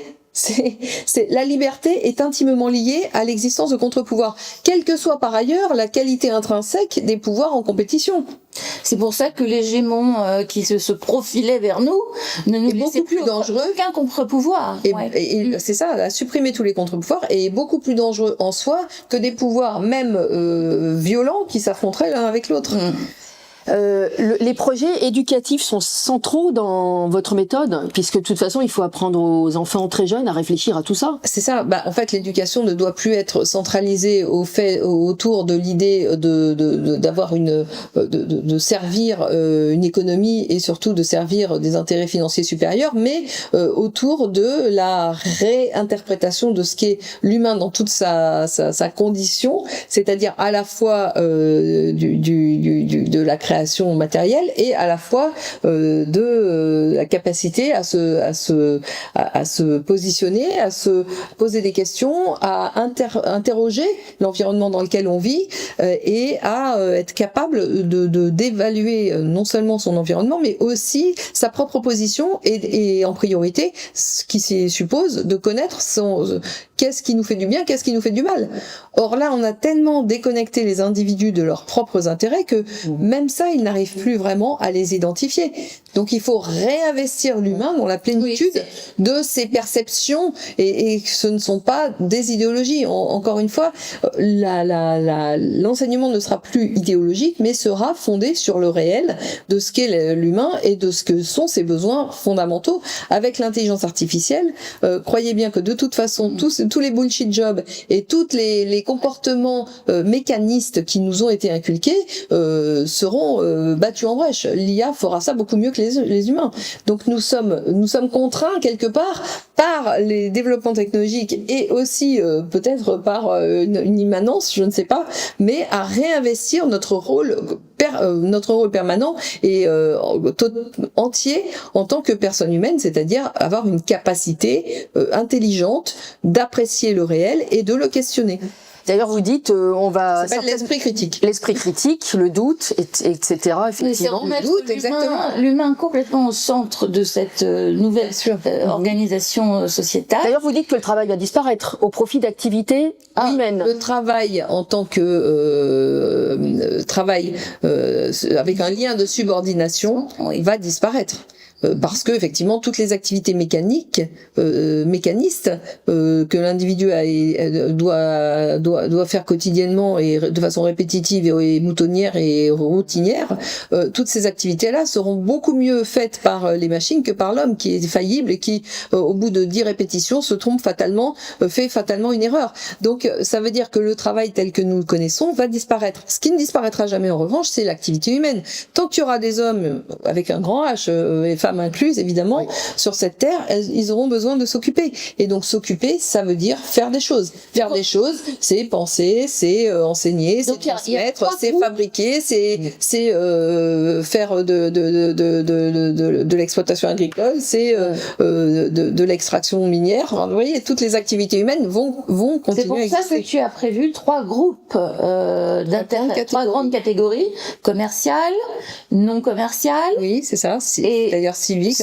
La liberté est intimement liée à l'existence de contre-pouvoirs, quelle que soit par ailleurs la qualité intrinsèque des pouvoirs en compétition. C'est pour ça que l'hégémon qui se profilait vers nous ne nous laissait beaucoup plus dangereux qu'un contre-pouvoir. Et c'est ça, à supprimer tous les contre-pouvoirs est beaucoup plus dangereux en soi que des pouvoirs même violents qui s'affronteraient l'un avec l'autre. Les projets éducatifs sont centraux dans votre méthode, puisque de toute façon, il faut apprendre aux enfants très jeunes à réfléchir à tout ça. C'est ça. En fait, l'éducation ne doit plus être centralisée autour de l'idée d'avoir de servir une économie et surtout de servir des intérêts financiers supérieurs, mais autour de la réinterprétation de ce qu'est l'humain dans toute sa condition, c'est-à-dire à la fois de la création matérielle et à la fois de la capacité à se positionner, à se poser des questions, à interroger l'environnement dans lequel on vit et à être capable d'évaluer non seulement son environnement mais aussi sa propre position et en priorité ce qui suppose de connaître qu'est-ce qui nous fait du bien, qu'est-ce qui nous fait du mal. Or là, on a tellement déconnecté les individus de leurs propres intérêts que même ça, ils n'arrivent plus vraiment à les identifier. Donc il faut réinvestir l'humain dans la plénitude de ses perceptions et ce ne sont pas des idéologies. Encore une fois, l'enseignement ne sera plus idéologique, mais sera fondé sur le réel de ce qu'est l'humain et de ce que sont ses besoins fondamentaux. Avec l'intelligence artificielle, croyez bien que de toute façon, tous les bullshit jobs et tous les comportements mécanistes qui nous ont été inculqués seront battus en brèche. L'IA fera ça beaucoup mieux que les humains. Donc nous sommes contraints quelque part par les développements technologiques et aussi peut-être par une immanence, je ne sais pas, mais à réinvestir notre rôle permanent et entier en tant que personne humaine, c'est-à-dire avoir une capacité intelligente d'apprécier le réel et de le questionner. D'ailleurs, vous dites, on va... Ça s'appelle l'esprit critique. L'esprit critique, le doute, etc. Effectivement. Le doute, exactement. L'humain complètement au centre de cette nouvelle organisation sociétale. D'ailleurs, vous dites que le travail va disparaître au profit d'activités humaines. Le travail en tant que travail avec un lien de subordination va disparaître. Parce que effectivement toutes les activités mécanistes que l'individu doit faire quotidiennement et de façon répétitive et moutonnière et routinière, toutes ces activités-là seront beaucoup mieux faites par les machines que par l'homme qui est faillible et qui au bout de 10 répétitions se trompe fatalement, fait fatalement une erreur. Donc ça veut dire que le travail tel que nous le connaissons va disparaître. Ce qui ne disparaîtra jamais en revanche, c'est l'activité humaine. Tant qu'il y aura des hommes avec un grand H et femmes incluses évidemment sur cette terre, ils auront besoin de s'occuper. Et donc s'occuper, ça veut dire faire des choses. Faire des choses, c'est penser, c'est enseigner, c'est transmettre, c'est fabriquer, c'est faire de l'exploitation agricole, c'est de l'extraction minière. Enfin, vous voyez, toutes les activités humaines vont continuer à exister. C'est pour ça que tu as prévu 3 groupes d'intérêt, 3 grandes catégories: commerciales, non commerciales. Oui, c'est ça. D'ailleurs civique,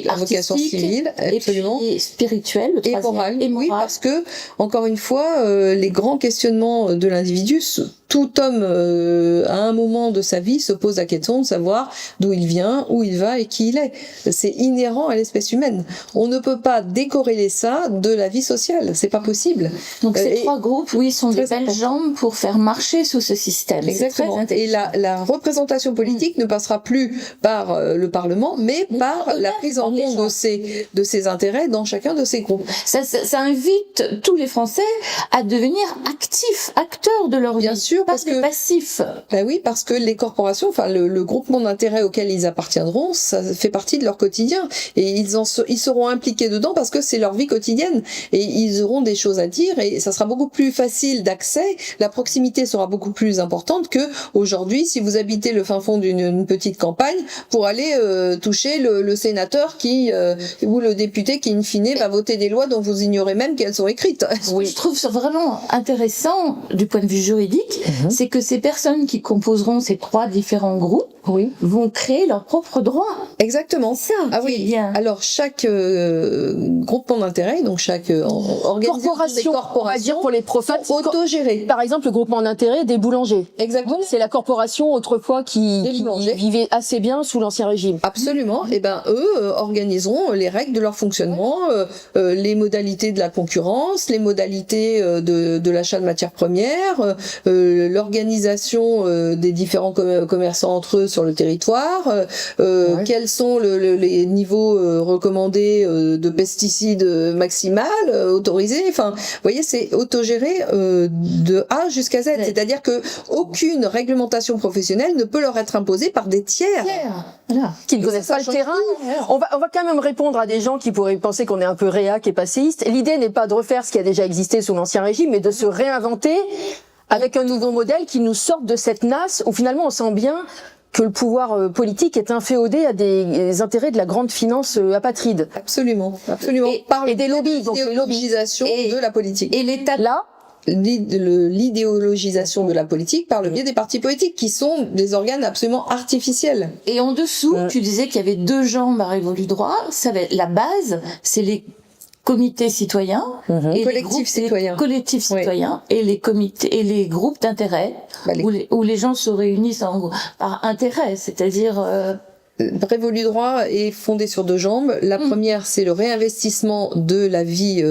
la vocation civile, absolument, et spirituelle, et morale. Oui, parce que encore une fois, les grands questionnements de l'individu, tout homme à un moment de sa vie se pose la question de savoir d'où il vient, où il va et qui il est. C'est inhérent à l'espèce humaine. On ne peut pas décorréler ça de la vie sociale, c'est pas possible. Donc ces 3 groupes, oui, sont des belles jambes pour faire marcher sous ce système. Exactement. Et la représentation politique ne passera plus par le Parlement, mais par la prise en compte de ces intérêts dans chacun de ces groupes. Ça invite tous les Français à devenir actifs, acteurs de leur vie. Bien sûr, pas parce des que passifs. Ben oui, parce que les corporations, enfin le groupement d'intérêt auquel ils appartiendront, ça fait partie de leur quotidien et ils seront impliqués dedans parce que c'est leur vie quotidienne et ils auront des choses à dire et ça sera beaucoup plus facile d'accès. La proximité sera beaucoup plus importante que aujourd'hui si vous habitez le fin fond d'une petite campagne pour aller toucher le sénateur qui ou le député qui in fine va voter des lois dont vous ignorez même qu'elles sont écrites. Oui. Je trouve ça vraiment intéressant du point de vue juridique, c'est que ces personnes qui composeront ces 3 différents groupes vont créer leurs propres droits. Exactement. Ça, ah oui. Bien. Alors chaque groupement d'intérêt, donc chaque organisation, on va dire pour les profanes, autogérés. Par exemple, le groupement d'intérêt des boulangers. Exactement. C'est la corporation autrefois qui vivait assez bien sous l'Ancien Régime. Absolument. Et ben eux organiseront les règles de leur fonctionnement, les modalités de la concurrence, les modalités de l'achat de matières premières, l'organisation des différents commerçants entre eux sur le territoire, quels sont les niveaux recommandés de pesticides maximal autorisés. Enfin, vous voyez, c'est autogéré de A jusqu'à Z. C'est-à-dire que aucune réglementation professionnelle ne peut leur être imposée par des tiers. Voilà. Qui ne connaissent pas le terrain. On va quand même répondre à des gens qui pourraient penser qu'on est un peu réac et passéiste. L'idée n'est pas de refaire ce qui a déjà existé sous l'Ancien Régime, mais de se réinventer avec un nouveau modèle qui nous sorte de cette nasse où finalement on sent bien que le pouvoir politique est inféodé à des intérêts de la grande finance apatride. Absolument, absolument. Et des lobbies, donc l'idéologisation de la politique. Et l'État là, l'idéologisation de la politique par le biais des partis politiques qui sont des organes absolument artificiels. Et en dessous, tu disais qu'il y avait 2 jambes à Révolu Droit. Ça va être la base, c'est les comités citoyens et collectifs citoyens, et les comités et les groupes d'intérêt où les gens se réunissent par intérêt, c'est-à-dire Révolu Droit est fondé sur 2 jambes. La première, c'est le réinvestissement de la vie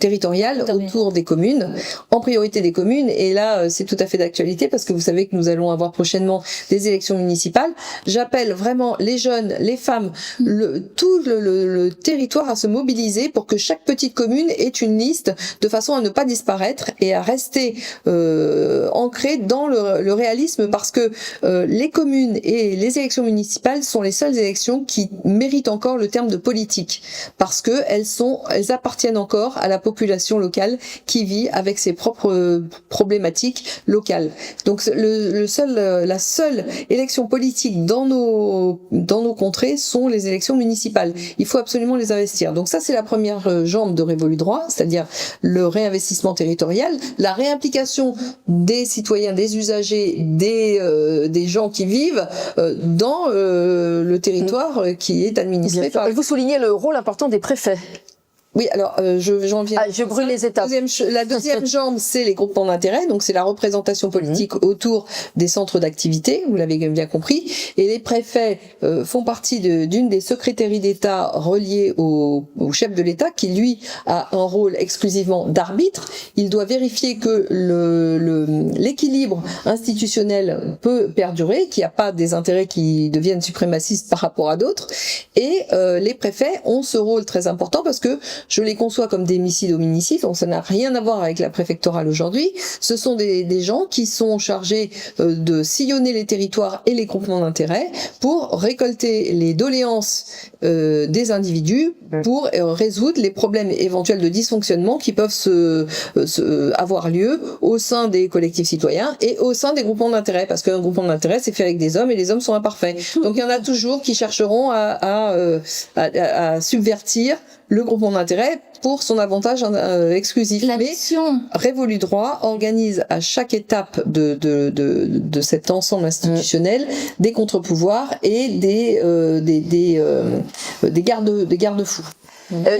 territoriale autour des communes, en priorité des communes. Et là, c'est tout à fait d'actualité parce que vous savez que nous allons avoir prochainement des élections municipales. J'appelle vraiment les jeunes, les femmes, tout le territoire à se mobiliser pour que chaque petite commune ait une liste de façon à ne pas disparaître et à rester ancrée dans le réalisme parce que les communes et les élections municipales sont les seules élections qui méritent encore le terme de politique parce que elles appartiennent encore à la population locale qui vit avec ses propres problématiques locales. Donc la seule élection politique dans nos contrées sont les élections municipales. Il faut absolument les investir. Donc ça, c'est la première jambe de Révolu Droit, c'est-à-dire le réinvestissement territorial, la réimplication des citoyens, des usagers, des gens qui vivent dans le territoire qui est administré par... Et vous soulignez le rôle important des préfets. Oui, alors j'en viens. Je brûle les étapes. La deuxième jambe, c'est les groupements d'intérêt, donc c'est la représentation politique autour des centres d'activité, vous l'avez bien compris. Et les préfets font partie d'une des secrétairies d'État reliées au chef de l'État, qui lui a un rôle exclusivement d'arbitre. Il doit vérifier que l'équilibre institutionnel peut perdurer, qu'il n'y a pas des intérêts qui deviennent suprémacistes par rapport à d'autres. Et les préfets ont ce rôle très important parce que je les conçois comme des micides homicides, donc ça n'a rien à voir avec la préfectorale aujourd'hui. Ce sont des gens qui sont chargés de sillonner les territoires et les groupements d'intérêt pour récolter les doléances des individus pour résoudre les problèmes éventuels de dysfonctionnement qui peuvent avoir lieu au sein des collectifs citoyens et au sein des groupements d'intérêt, parce qu'un groupement d'intérêt c'est fait avec des hommes et les hommes sont imparfaits. Donc il y en a toujours qui chercheront à subvertir le groupement d'intérêt pour son avantage exclusif. Mais Révolu Droit organise à chaque étape de cet ensemble institutionnel des contre-pouvoirs et des garde-fous.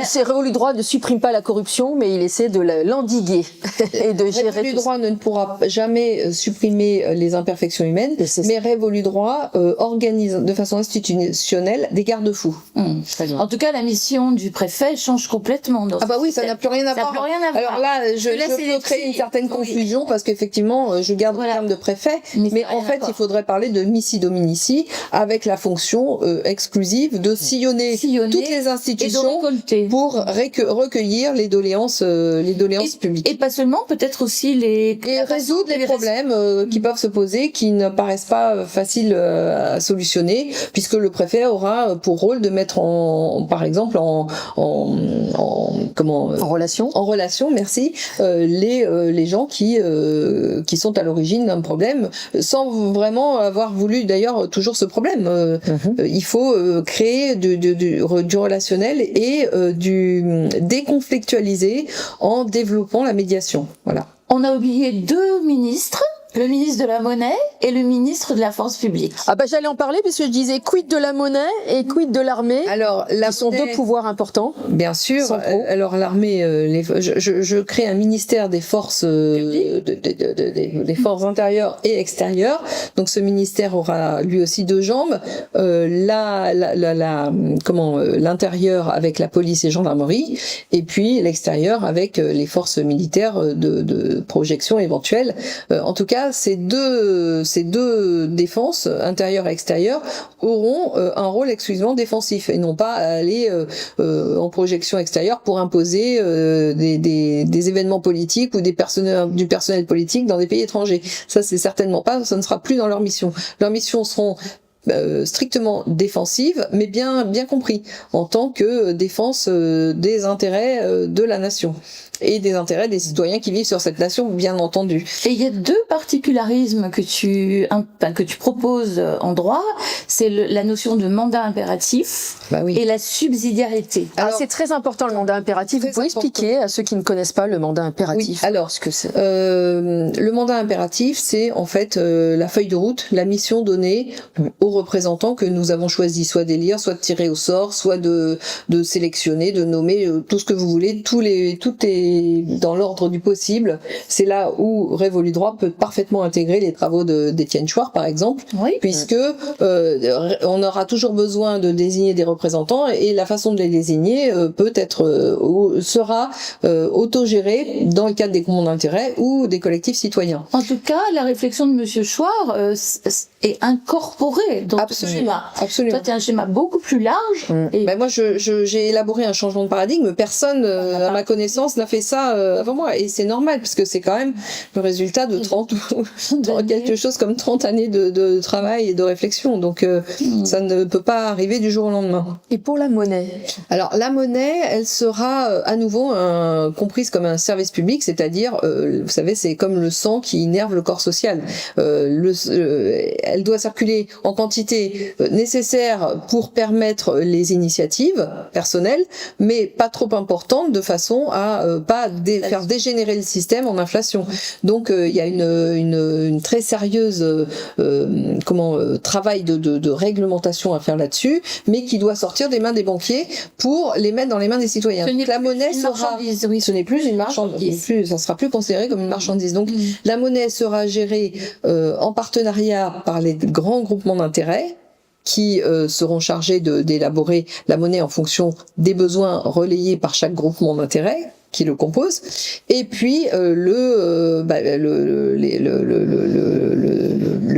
C'est Révolu Droit ne supprime pas la corruption, mais il essaie de l'endiguer et de gérer. Révolu Droit ne pourra jamais supprimer les imperfections humaines, mais Révolu Droit organise de façon institutionnelle des garde-fous. En tout cas, la mission du préfet change complètement. Ah bah oui, ça n'a plus rien à voir. Alors là, je peux créer une certaine confusion parce qu'effectivement, je garde le terme de préfet, mais en fait, il faudrait parler de missi dominici avec la fonction exclusive de sillonner sillonner toutes les institutions et de récolter. pour recueillir les doléances publiques. Et pas seulement, peut-être aussi et résoudre les problèmes qui peuvent se poser, qui ne paraissent pas faciles à solutionner, puisque le préfet aura pour rôle de mettre par exemple en relation, merci, les gens qui sont à l'origine d'un problème, sans vraiment avoir voulu d'ailleurs toujours ce problème. Il faut créer du relationnel et du déconflictualiser en développant la médiation. Voilà. On a oublié 2 ministres, le ministre de la Monnaie et le ministre de la Force publique. Ah bah j'allais en parler parce que je disais quid de la monnaie et quid de l'armée. Alors qui sont 2 pouvoirs importants. Bien sûr. Alors l'armée, je crée un ministère des forces, des forces intérieures et extérieures. Donc ce ministère aura lui aussi 2 jambes. L'intérieur avec la police et gendarmerie, et puis l'extérieur avec les forces militaires de projection éventuelle. En tout cas, ces deux défenses, intérieure et extérieure, auront un rôle exclusivement défensif et non pas aller en projection extérieure pour imposer des événements politiques ou du personnel politique dans des pays étrangers. Ça, c'est certainement pas, ça ne sera plus dans leur mission. Leurs missions seront strictement défensive, mais bien compris en tant que défense des intérêts de la nation et des intérêts des citoyens qui vivent sur cette nation, bien entendu. Et il y a 2 particularismes que tu proposes en droit, c'est la notion de mandat impératif et la subsidiarité. Alors c'est très important le mandat impératif. Vous pouvez expliquer à ceux qui ne connaissent pas le mandat impératif? Oui. Alors, le mandat impératif, c'est en fait la feuille de route, la mission donnée aux représentants que nous avons choisi, soit d'élire, soit de tirer au sort, soit de sélectionner, de nommer, tout ce que vous voulez, tout est dans l'ordre du possible. C'est là où Révolu Droit peut parfaitement intégrer les travaux d'Étienne Chouard, par exemple, puisque on aura toujours besoin de désigner des représentants et la façon de les désigner sera autogérée dans le cadre des groupements d'intérêt ou des collectifs citoyens. En tout cas, la réflexion de Monsieur Chouard est incorporée dans ce schéma. Absolument. Toi, tu as un schéma beaucoup plus large. Moi, j'ai élaboré un changement de paradigme. Personne, à ma connaissance, n'a fait ça avant moi. Et c'est normal, parce que c'est quand même le résultat de 30 années de travail et de réflexion. Donc, ça ne peut pas arriver du jour au lendemain. Et pour la monnaie? Alors, la monnaie, elle sera à nouveau comprise comme un service public, c'est-à-dire, vous savez, c'est comme le sang qui innerve le corps social. Elle doit circuler en quantité nécessaire pour permettre les initiatives personnelles, mais pas trop importantes de façon à pas faire dégénérer le système en inflation. Donc il y a une très sérieuse travail de réglementation à faire là-dessus, mais qui doit sortir des mains des banquiers pour les mettre dans les mains des citoyens. La monnaie sera, ce n'est plus une marchandise, ça sera plus considéré comme une marchandise. Donc la monnaie sera gérée en partenariat par les grands groupements d'intérêt qui seront chargés d'élaborer la monnaie en fonction des besoins relayés par chaque groupement d'intérêt qui le compose, et puis le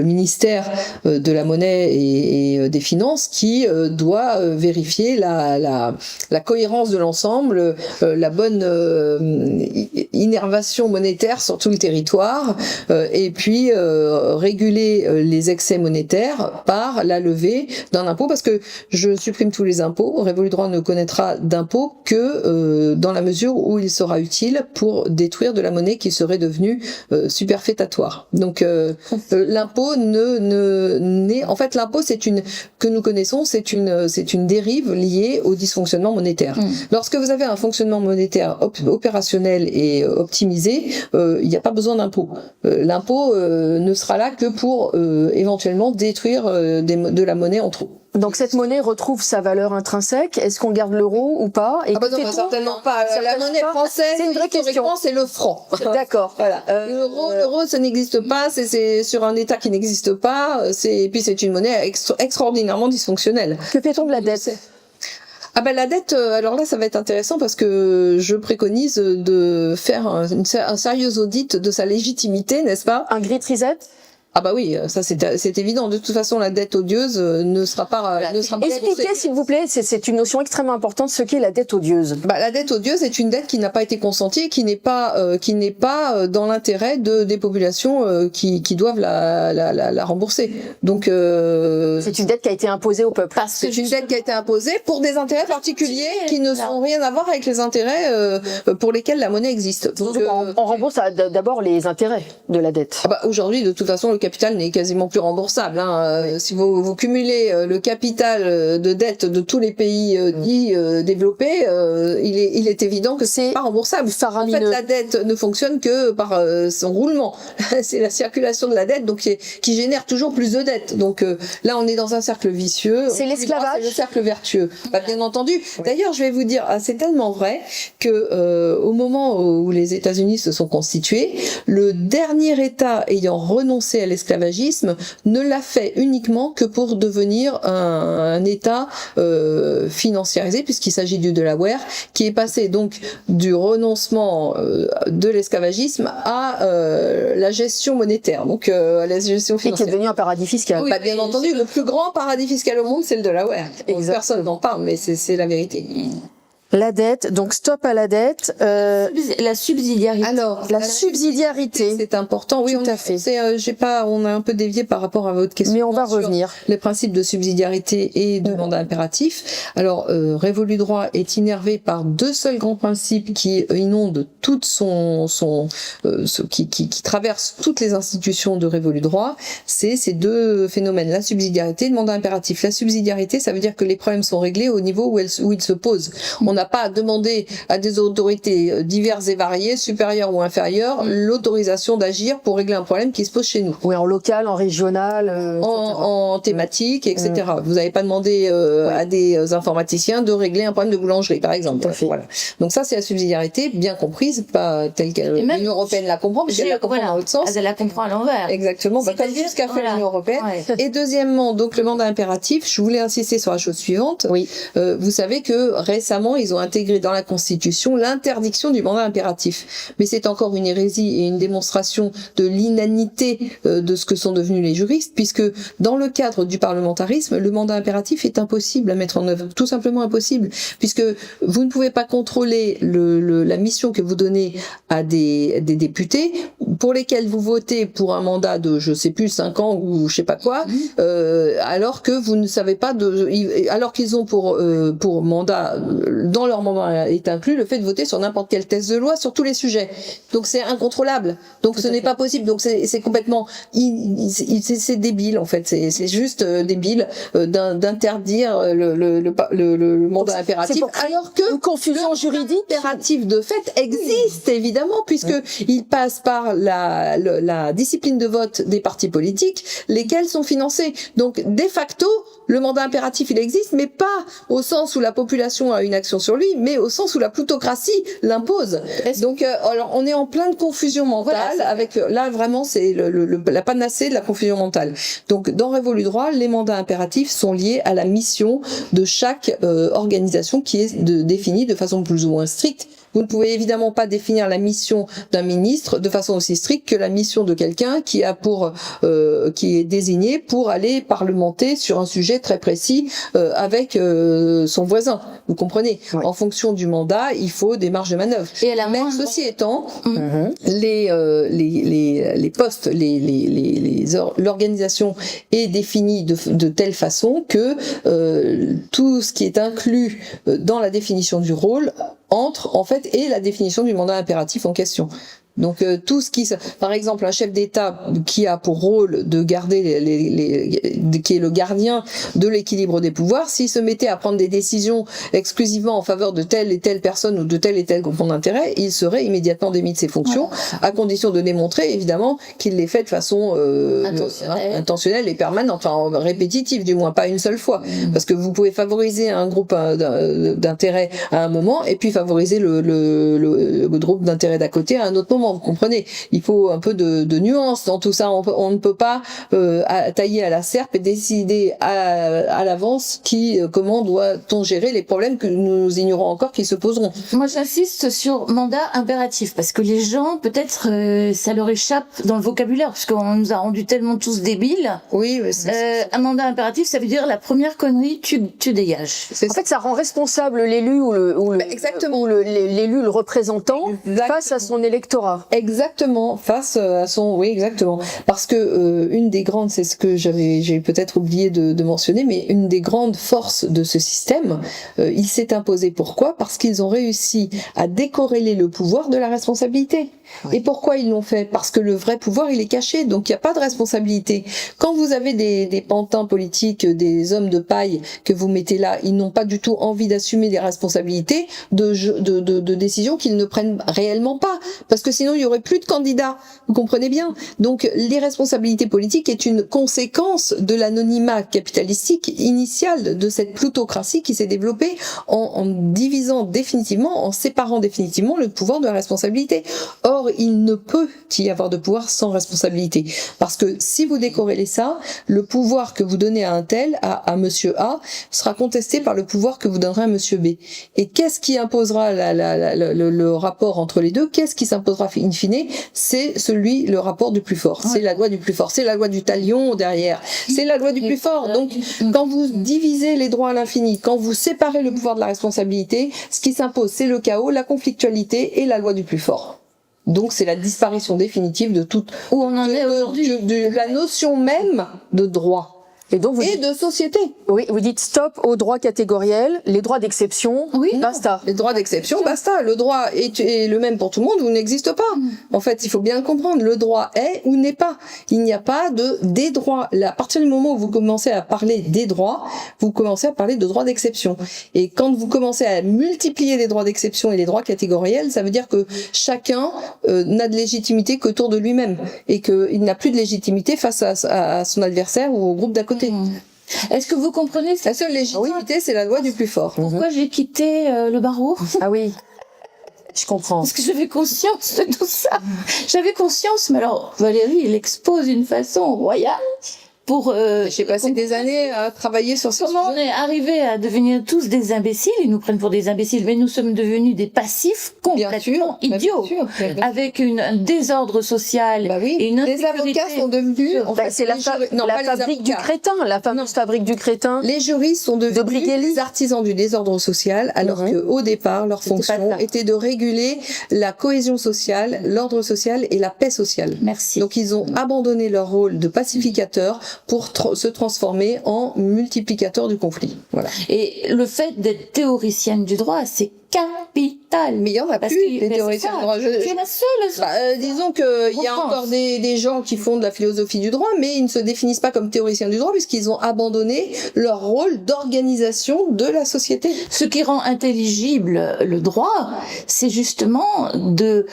ministère de la monnaie et des finances qui doit vérifier la cohérence de l'ensemble, la bonne innervation monétaire sur tout le territoire, et puis réguler les excès monétaires par la levée d'un impôt, parce que je supprime tous les impôts. Révolu Droit ne connaîtra d'impôt que dans la mesure où il sera utile pour détruire de la monnaie qui serait devenue superfétatoire. Donc l'impôt en fait, l'impôt que nous connaissons, c'est une dérive liée au dysfonctionnement monétaire. Lorsque vous avez un fonctionnement monétaire opérationnel et optimisé, il n'y a pas besoin d'impôt. L'impôt ne sera là que pour éventuellement détruire de la monnaie en trop. Donc cette monnaie retrouve sa valeur intrinsèque. Est-ce qu'on garde l'euro ou pas? Et certainement pas. La monnaie française, c'est une vraie question. C'est le franc. D'accord. Voilà. L'euro, ça n'existe pas. C'est sur un État qui n'existe pas. Et puis c'est une monnaie extraordinairement dysfonctionnelle. Que fait-on de la dette? La dette, alors là, ça va être intéressant parce que je préconise de faire un sérieux audit de sa légitimité, n'est-ce pas? Un grid reset? Ah bah oui, ça c'est évident. De toute façon, la dette odieuse ne sera pas Expliquez, s'il vous plaît, c'est une notion extrêmement importante, ce qu'est la dette odieuse. Bah, la dette odieuse est une dette qui n'a pas été consentie et qui n'est pas dans l'intérêt des populations qui doivent la rembourser. Donc c'est une dette qui a été imposée au peuple. C'est une dette qui a été imposée pour des intérêts particuliers qui ne sont rien à voir avec les intérêts pour lesquels la monnaie existe. Donc on rembourse d'abord les intérêts de la dette. Ah bah, aujourd'hui, de toute façon, le capital n'est quasiment plus remboursable. Si vous cumulez le capital de dette de tous les pays dits développés, il est évident que c'est pas remboursable. Faramineux. En fait, la dette ne fonctionne que par son roulement. C'est la circulation de la dette donc qui génère toujours plus de dettes. Donc là, on est dans un cercle vicieux. C'est l'esclavage. C'est le cercle vertueux. Bah, bien entendu. Oui. D'ailleurs, je vais vous dire, c'est tellement vrai que au moment où les États-Unis se sont constitués, le dernier État ayant renoncé à l'esclavagisme ne l'a fait uniquement que pour devenir un État financiarisé, puisqu'il s'agit du Delaware, qui est passé donc du renoncement de l'esclavagisme à la gestion monétaire, donc à la gestion financière. Et qui est devenu un paradis fiscal. Oui, bah, bien entendu, le plus grand paradis fiscal au monde, c'est le Delaware. Personne n'en parle, mais c'est la vérité. La dette, donc stop à la dette. La subsidiarité. Alors, la subsidiarité, c'est important. Oui, tout à fait. On a un peu dévié par rapport à votre question. Mais on va revenir. Les principes de subsidiarité et de mandat impératif. Alors, Révolu Droit est innervé par deux seuls grands principes qui inondent toute qui traversent toutes les institutions de Révolu Droit. C'est ces deux phénomènes, la subsidiarité et le mandat impératif. La subsidiarité, ça veut dire que les problèmes sont réglés au niveau où ils se posent. On n'a pas à demander à des autorités diverses et variées, supérieures ou inférieures, l'autorisation d'agir pour régler un problème qui se pose chez nous. Oui, en local, en régional, en thématique, etc. Vous n'avez pas demandé à des informaticiens de régler un problème de boulangerie, par exemple. Voilà. Donc ça, c'est la subsidiarité, bien comprise, pas telle que l'Union européenne la comprend, parce qu'elle la comprend dans l'autre sens. Elle la comprend à l'envers. Exactement, comme ce qu'a fait l'Union européenne. Ouais. Et deuxièmement, donc le mandat impératif, je voulais insister sur la chose suivante. Oui. Vous savez que récemment, ils ont intégré dans la Constitution l'interdiction du mandat impératif. Mais c'est encore une hérésie et une démonstration de l'inanité de ce que sont devenus les juristes, puisque dans le cadre du parlementarisme, le mandat impératif est impossible à mettre en œuvre, tout simplement impossible, puisque vous ne pouvez pas contrôler la mission que vous donnez à des députés, pour lesquels vous votez pour un mandat de, je sais plus, 5 ans ou je sais pas quoi, alors que vous ne savez pas alors qu'ils ont pour mandat, dans leur mandat est inclus le fait de voter sur n'importe quel texte de loi sur tous les sujets. Donc c'est incontrôlable. Donc ce n'est pas possible. Donc c'est complètement, c'est débile en fait. C'est juste débile d'interdire le mandat impératif, alors que une confusion juridique impératif de fait existe évidemment, puisque il passe par la discipline de vote des partis politiques, lesquels sont financés. Donc de facto, le mandat impératif il existe, mais pas au sens où la population a une action sur lui, mais au sens où la plutocratie l'impose. Donc alors on est en plein de confusion mentale, avec là vraiment c'est la panacée de la confusion mentale. Donc dans Révolu Droit, les mandats impératifs sont liés à la mission de chaque organisation qui est définie de façon plus ou moins stricte. Vous ne pouvez évidemment pas définir la mission d'un ministre de façon aussi stricte que la mission de quelqu'un qui est désigné pour aller parlementer sur un sujet très précis avec son voisin. Vous comprenez ? Oui. En fonction du mandat, il faut des marges de manœuvre. Et mais ceci étant, les postes, l'organisation est définie de telle façon que tout ce qui est inclus dans la définition du rôle entre en fait et la définition du mandat impératif en question. Donc tout ce qui, par exemple, un chef d'État qui a pour rôle de garder qui est le gardien de l'équilibre des pouvoirs, s'il se mettait à prendre des décisions exclusivement en faveur de telle et telle personne ou de tel et tel groupement d'intérêt, il serait immédiatement démis de ses fonctions, à condition de démontrer évidemment qu'il les fait de façon intentionnelle et permanente, enfin répétitive du moins, pas une seule fois, parce que vous pouvez favoriser un groupe d'intérêt à un moment et puis favoriser le groupe d'intérêt d'à côté à un autre moment. moment, vous comprenez. Il faut un peu de nuance dans tout ça. On ne peut pas tailler à la serpe et décider à l'avance comment doit-on gérer les problèmes que nous ignorons encore qui se poseront. Moi, j'insiste sur mandat impératif parce que les gens, peut-être, ça leur échappe dans le vocabulaire parce qu'on nous a rendus tellement tous débiles. Oui, un mandat impératif, ça veut dire la première connerie, tu dégages. En fait, ça rend responsable l'élu l'élu, le représentant, face à son électorat. Exactement, face à son, oui, exactement. Parce que une des grandes, c'est ce que j'ai peut-être oublié de mentionner, mais une des grandes forces de ce système, il s'est imposé. Pourquoi ? Parce qu'ils ont réussi à décorréler le pouvoir de la responsabilité. Oui. Et pourquoi ils l'ont fait ? Parce que le vrai pouvoir, il est caché, donc il n'y a pas de responsabilité. Quand vous avez des pantins politiques, des hommes de paille que vous mettez là, ils n'ont pas du tout envie d'assumer des responsabilités de décisions qu'ils ne prennent réellement pas, parce que sinon il y aurait plus de candidats. Vous comprenez bien ? Donc l'irresponsabilité politique est une conséquence de l'anonymat capitalistique initial de cette plutocratie qui s'est développée en divisant définitivement, en séparant définitivement le pouvoir de la responsabilité. Or, il ne peut y avoir de pouvoir sans responsabilité. Parce que si vous décorrélez ça, le pouvoir que vous donnez à un tel, à monsieur A, sera contesté par le pouvoir que vous donnerez à monsieur B. Et qu'est-ce qui imposera le rapport entre les deux ? Qu'est-ce qui s'imposera in fine ? C'est le rapport du plus fort. C'est la loi du plus fort. C'est la loi du talion derrière. C'est la loi du plus fort. Donc, quand vous divisez les droits à l'infini, quand vous séparez le pouvoir de la responsabilité, ce qui s'impose, c'est le chaos, la conflictualité et la loi du plus fort. Donc c'est la disparition définitive de toute où on en est aujourd'hui, de la notion même de droit. Et donc de société. Oui, vous dites stop aux droits catégoriels, les droits d'exception, oui, basta. Les droits d'exception, basta. Le droit est le même pour tout le monde ou n'existe pas. En fait, il faut bien le comprendre. Le droit est ou n'est pas. Il n'y a pas des droits. Là, à partir du moment où vous commencez à parler des droits, vous commencez à parler de droits d'exception. Et quand vous commencez à multiplier les droits d'exception et les droits catégoriels, ça veut dire que chacun n'a de légitimité qu'autour de lui-même et qu'il n'a plus de légitimité face à son adversaire ou au groupe d'à côté. Est-ce que vous comprenez ? La seule légitimité, c'est la loi du plus fort. Pourquoi j'ai quitté le barreau ? Ah oui, je comprends. Parce que j'avais conscience de tout ça. J'avais conscience, mais alors Valérie, il expose d'une façon royale. J'ai passé des années à travailler sur ce sujet. Comment on est arrivé à devenir tous des imbéciles ? Ils nous prennent pour des imbéciles, mais nous sommes devenus des passifs complètement idiots, avec un désordre social et une insécurité. Les avocats sont devenus... c'est la fabrique du crétin, la fameuse fabrique du crétin. Les juristes sont devenus des artisans du désordre social, alors qu'au départ, leur fonction était de réguler la cohésion sociale, l'ordre social et la paix sociale. Merci. Donc ils ont abandonné leur rôle de pacificateur pour se transformer en multiplicateur du conflit. Voilà. Et le fait d'être théoricienne du droit, c'est capital. Mais il y en a plus des théoriciens du droit. C'est la seule. Disons qu'il y a encore des gens qui font de la philosophie du droit, mais ils ne se définissent pas comme théoriciens du droit puisqu'ils ont abandonné leur rôle d'organisation de la société. Ce qui rend intelligible le droit, c'est justement de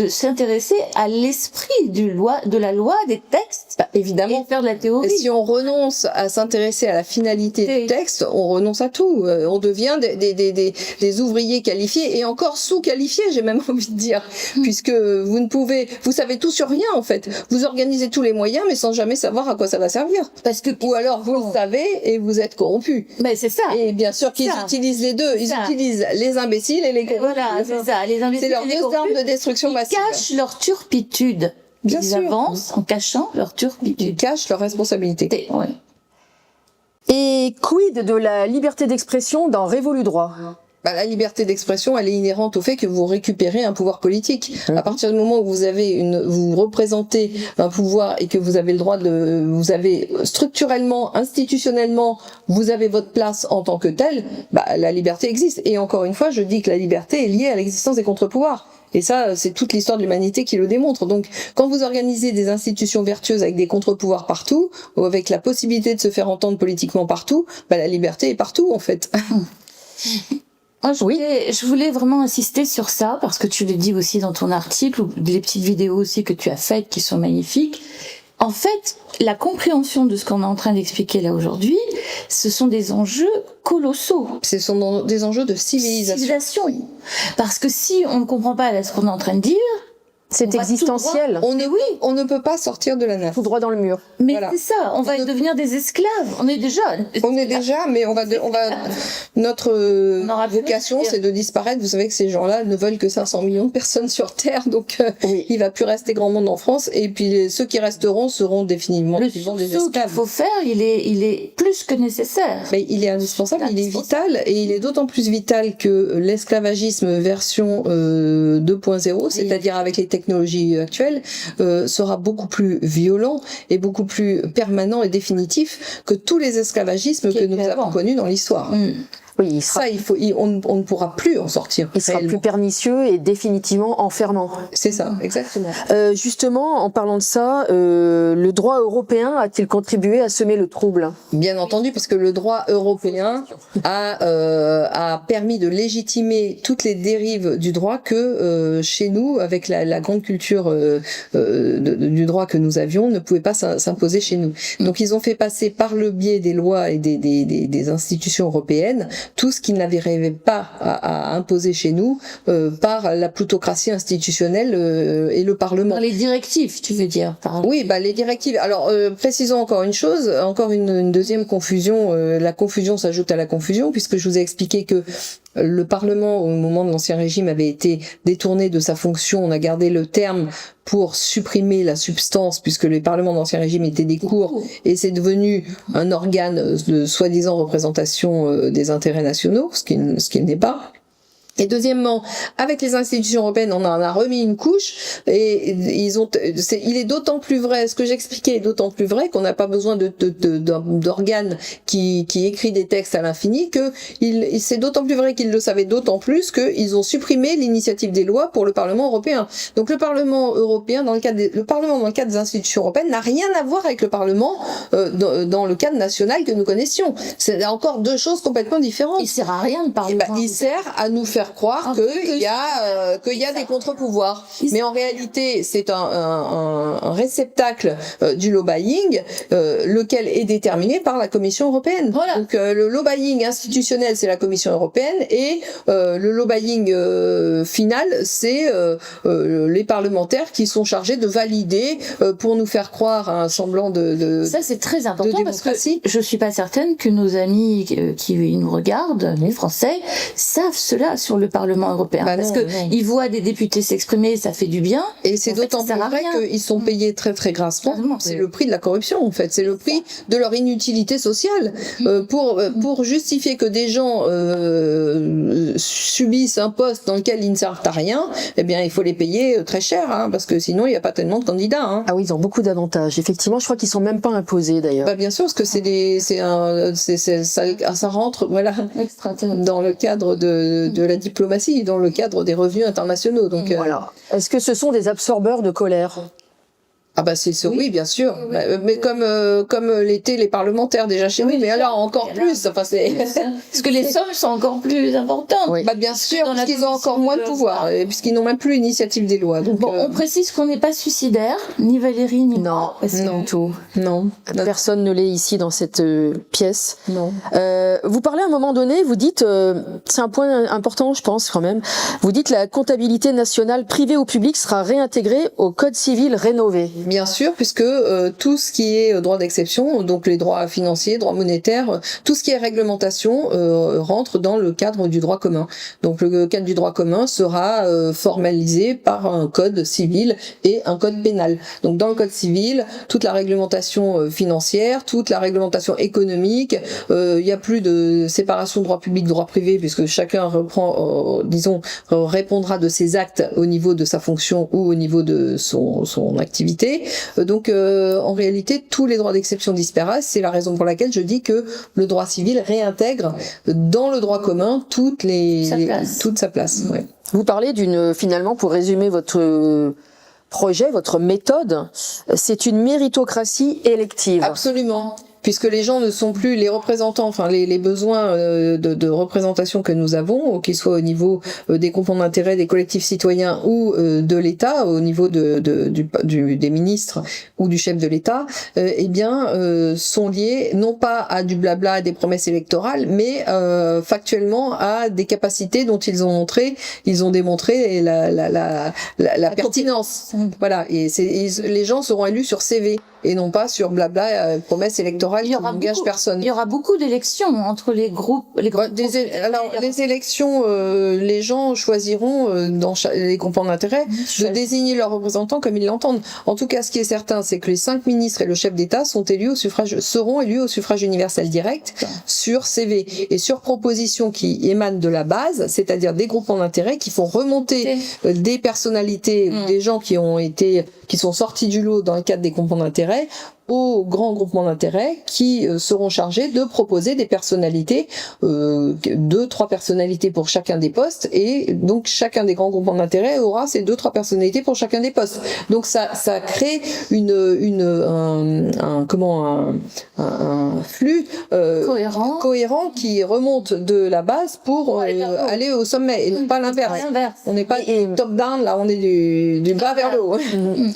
s'intéresser à l'esprit de la loi, des textes, évidemment, et faire de la théorie. Et si on renonce à s'intéresser à la finalité du texte, on renonce à tout. On devient des ouvriers qualifiés et encore sous-qualifiés, j'ai même envie de dire, puisque vous savez tout sur rien en fait. Vous organisez tous les moyens, mais sans jamais savoir à quoi ça va servir. Ou alors vous le savez et vous êtes corrompu. Mais c'est ça. Et bien sûr qu'ils utilisent les deux. Ils utilisent les imbéciles et les corrompus. Voilà, c'est ça. Les imbéciles. C'est leurs deux armes de destruction massive. Ils cachent leur turpitude. Ils avancent en cachant leur turpitude. Ils cachent leur responsabilité. Ouais. Et quid de la liberté d'expression dans Révolu droit ? La liberté d'expression, elle est inhérente au fait que vous récupérez un pouvoir politique. À partir du moment où vous représentez un pouvoir et que vous avez le droit vous avez structurellement, institutionnellement, vous avez votre place en tant que tel, la liberté existe. Et encore une fois, je dis que la liberté est liée à l'existence des contre-pouvoirs. Et ça, c'est toute l'histoire de l'humanité qui le démontre. Donc, quand vous organisez des institutions vertueuses avec des contre-pouvoirs partout, ou avec la possibilité de se faire entendre politiquement partout, la liberté est partout, en fait. Moi, je voulais vraiment insister sur ça, parce que tu le dis aussi dans ton article, ou les petites vidéos aussi que tu as faites qui sont magnifiques. En fait, la compréhension de ce qu'on est en train d'expliquer là aujourd'hui, ce sont des enjeux colossaux. Ce sont des enjeux de civilisation. Parce que si on ne comprend pas là ce qu'on est en train de dire, C'est On va existentiel. On ne peut pas sortir de la naf. Tout droit dans le mur. Mais Voilà. c'est ça, on va devenir des esclaves. On est déjà. Mais notre On aura plus vocation, de dire. c'est de disparaître. Vous savez que ces gens-là ne veulent que 500 millions de personnes sur Terre, donc Oui. il va plus rester grand monde en France. Et puis ceux qui resteront seront définitivement Le des sursaut qu'il esclaves. faut faire, il est plus que nécessaire. Mais il est indispensable, il est vital, et il est d'autant plus vital que l'esclavagisme version 2.0, c'est-à-dire avec les technologies actuelles, sera beaucoup plus violent et beaucoup plus permanent et définitif que tous les esclavagismes que nous avons connus dans l'histoire. Oui, il sera, On ne pourra plus en sortir. il sera réellement. plus pernicieux et définitivement enfermant. C'est ça, exactement. Justement, en parlant de ça, le droit européen a-t-il contribué à semer le trouble? Bien entendu, parce que le droit européen a permis de légitimer toutes les dérives du droit que chez nous, avec la grande culture du droit que nous avions, ne pouvait pas s'imposer chez nous. Donc ils ont fait passer par le biais des lois et des institutions européennes tout ce qu'ils n'arrivaient pas à imposer chez nous par la plutocratie institutionnelle et le Parlement. Dans les directives, tu veux dire. Oui, les directives. Alors, précisons encore une chose, encore une deuxième confusion. La confusion s'ajoute à la confusion, puisque je vous ai expliqué que le Parlement, au moment de l'Ancien Régime, avait été détourné de sa fonction. On a gardé le terme pour supprimer la substance, puisque les parlements d'Ancien Régime étaient des cours, et c'est devenu un organe de soi-disant représentation des intérêts nationaux, ce qui n'est pas. Et deuxièmement, avec les institutions européennes, on en a remis une couche, et il est d'autant plus vrai, ce que j'expliquais est d'autant plus vrai qu'on n'a pas besoin d'organes qui écrit des textes à l'infini, que c'est d'autant plus vrai qu'ils le savaient d'autant plus qu'ils ont supprimé l'initiative des lois pour le Parlement européen. Donc le Parlement européen, dans le cadre des institutions européennes, n'a rien à voir avec le Parlement dans le cadre national que nous connaissions. C'est encore deux choses complètement différentes. Il sert à rien de parler. Il sert à nous faire croire qu'il y a des contre-pouvoirs. Mais en réalité, c'est un réceptacle du lobbying, lequel est déterminé par la Commission européenne. Voilà. Donc le lobbying institutionnel, c'est la Commission européenne, et le lobbying final, c'est les parlementaires qui sont chargés de valider pour nous faire croire à un semblant de ça, c'est très important, parce que démocratie. je suis pas certaine que nos amis qui nous regardent, les Français, savent cela sur le Parlement européen. Parce que ils voient des députés s'exprimer, ça fait du bien. Et c'est d'autant plus vrai qu'ils sont payés très très grassement. C'est le prix de la corruption, en fait. C'est le prix de leur inutilité sociale. Pour justifier que des gens subissent un poste dans lequel ils ne servent à rien, eh bien, il faut les payer très cher, hein, parce que sinon, il n'y a pas tellement de candidats. Hein. Ah oui, ils ont beaucoup d'avantages. Effectivement, je crois qu'ils sont même pas imposés, d'ailleurs. Bien sûr, parce que ça rentre, voilà, dans le cadre de la diplomatie, dans le cadre des revenus internationaux. Donc, voilà. Est-ce que ce sont des absorbeurs de colère? Oui, bien sûr. Mais comme l'étaient les parlementaires déjà chez nous, mais alors encore plus. Enfin, parce que les sommes sont encore plus importantes. Oui. Bien sûr, parce qu'ils ont encore moins de pouvoir, puisqu'ils n'ont même plus l'initiative des lois. Donc, on précise qu'on n'est pas suicidaire, ni Valérie, ni moi. Non, tout. Non. Personne ne l'est ici dans cette pièce. Non. Vous parlez à un moment donné, vous dites, c'est un point important, je pense quand même. Vous dites la comptabilité nationale privée ou publique sera réintégrée au code civil rénové. Bien sûr, puisque tout ce qui est droit d'exception, donc les droits financiers, droits monétaires, tout ce qui est réglementation rentre dans le cadre du droit commun. Donc le cadre du droit commun sera formalisé par un code civil et un code pénal. Donc dans le code civil, toute la réglementation financière, toute la réglementation économique, il n'y a plus de séparation de droit public, droit privé, puisque chacun répondra de ses actes au niveau de sa fonction ou au niveau de son activité. Donc en réalité, tous les droits d'exception disparaissent. C'est la raison pour laquelle je dis que le droit civil réintègre dans le droit commun toute sa place. Ouais. Vous parlez finalement, pour résumer votre projet, votre méthode, c'est une méritocratie élective. Absolument. puisque les gens ne sont plus les représentants, enfin les besoins de représentation que nous avons, qu'ils soient au niveau des groupements d'intérêt, des collectifs citoyens ou de l'État, au niveau des ministres ou du chef de l'État, eh bien sont liés non pas à du blabla, à des promesses électorales, mais factuellement à des capacités dont ils ont démontré la pertinence. Voilà, et les gens seront élus sur CV et non pas sur blabla, promesses électorales qui n'engagent personne. Il y aura beaucoup d'élections entre les groupes. Les élections, les gens choisiront dans les groupements d'intérêt de désigner leurs représentants comme ils l'entendent. En tout cas, ce qui est certain, c'est que les 5 ministres et le chef d'État seront élus au suffrage universel direct sur CV et sur proposition qui émanent de la base, c'est-à-dire des groupements d'intérêt qui font remonter des personnalités, des gens qui sont sortis du lot dans le cadre des groupements d'intérêt aux grands groupements d'intérêt qui seront chargés de proposer des personnalités, 2-3 personnalités pour chacun des postes, et donc chacun des grands groupements d'intérêt aura ces 2-3 personnalités pour chacun des postes. Donc ça crée un flux cohérent qui remonte de la base pour aller au sommet, et non pas l'inverse. On n'est pas top down, là on est du bas vers le haut.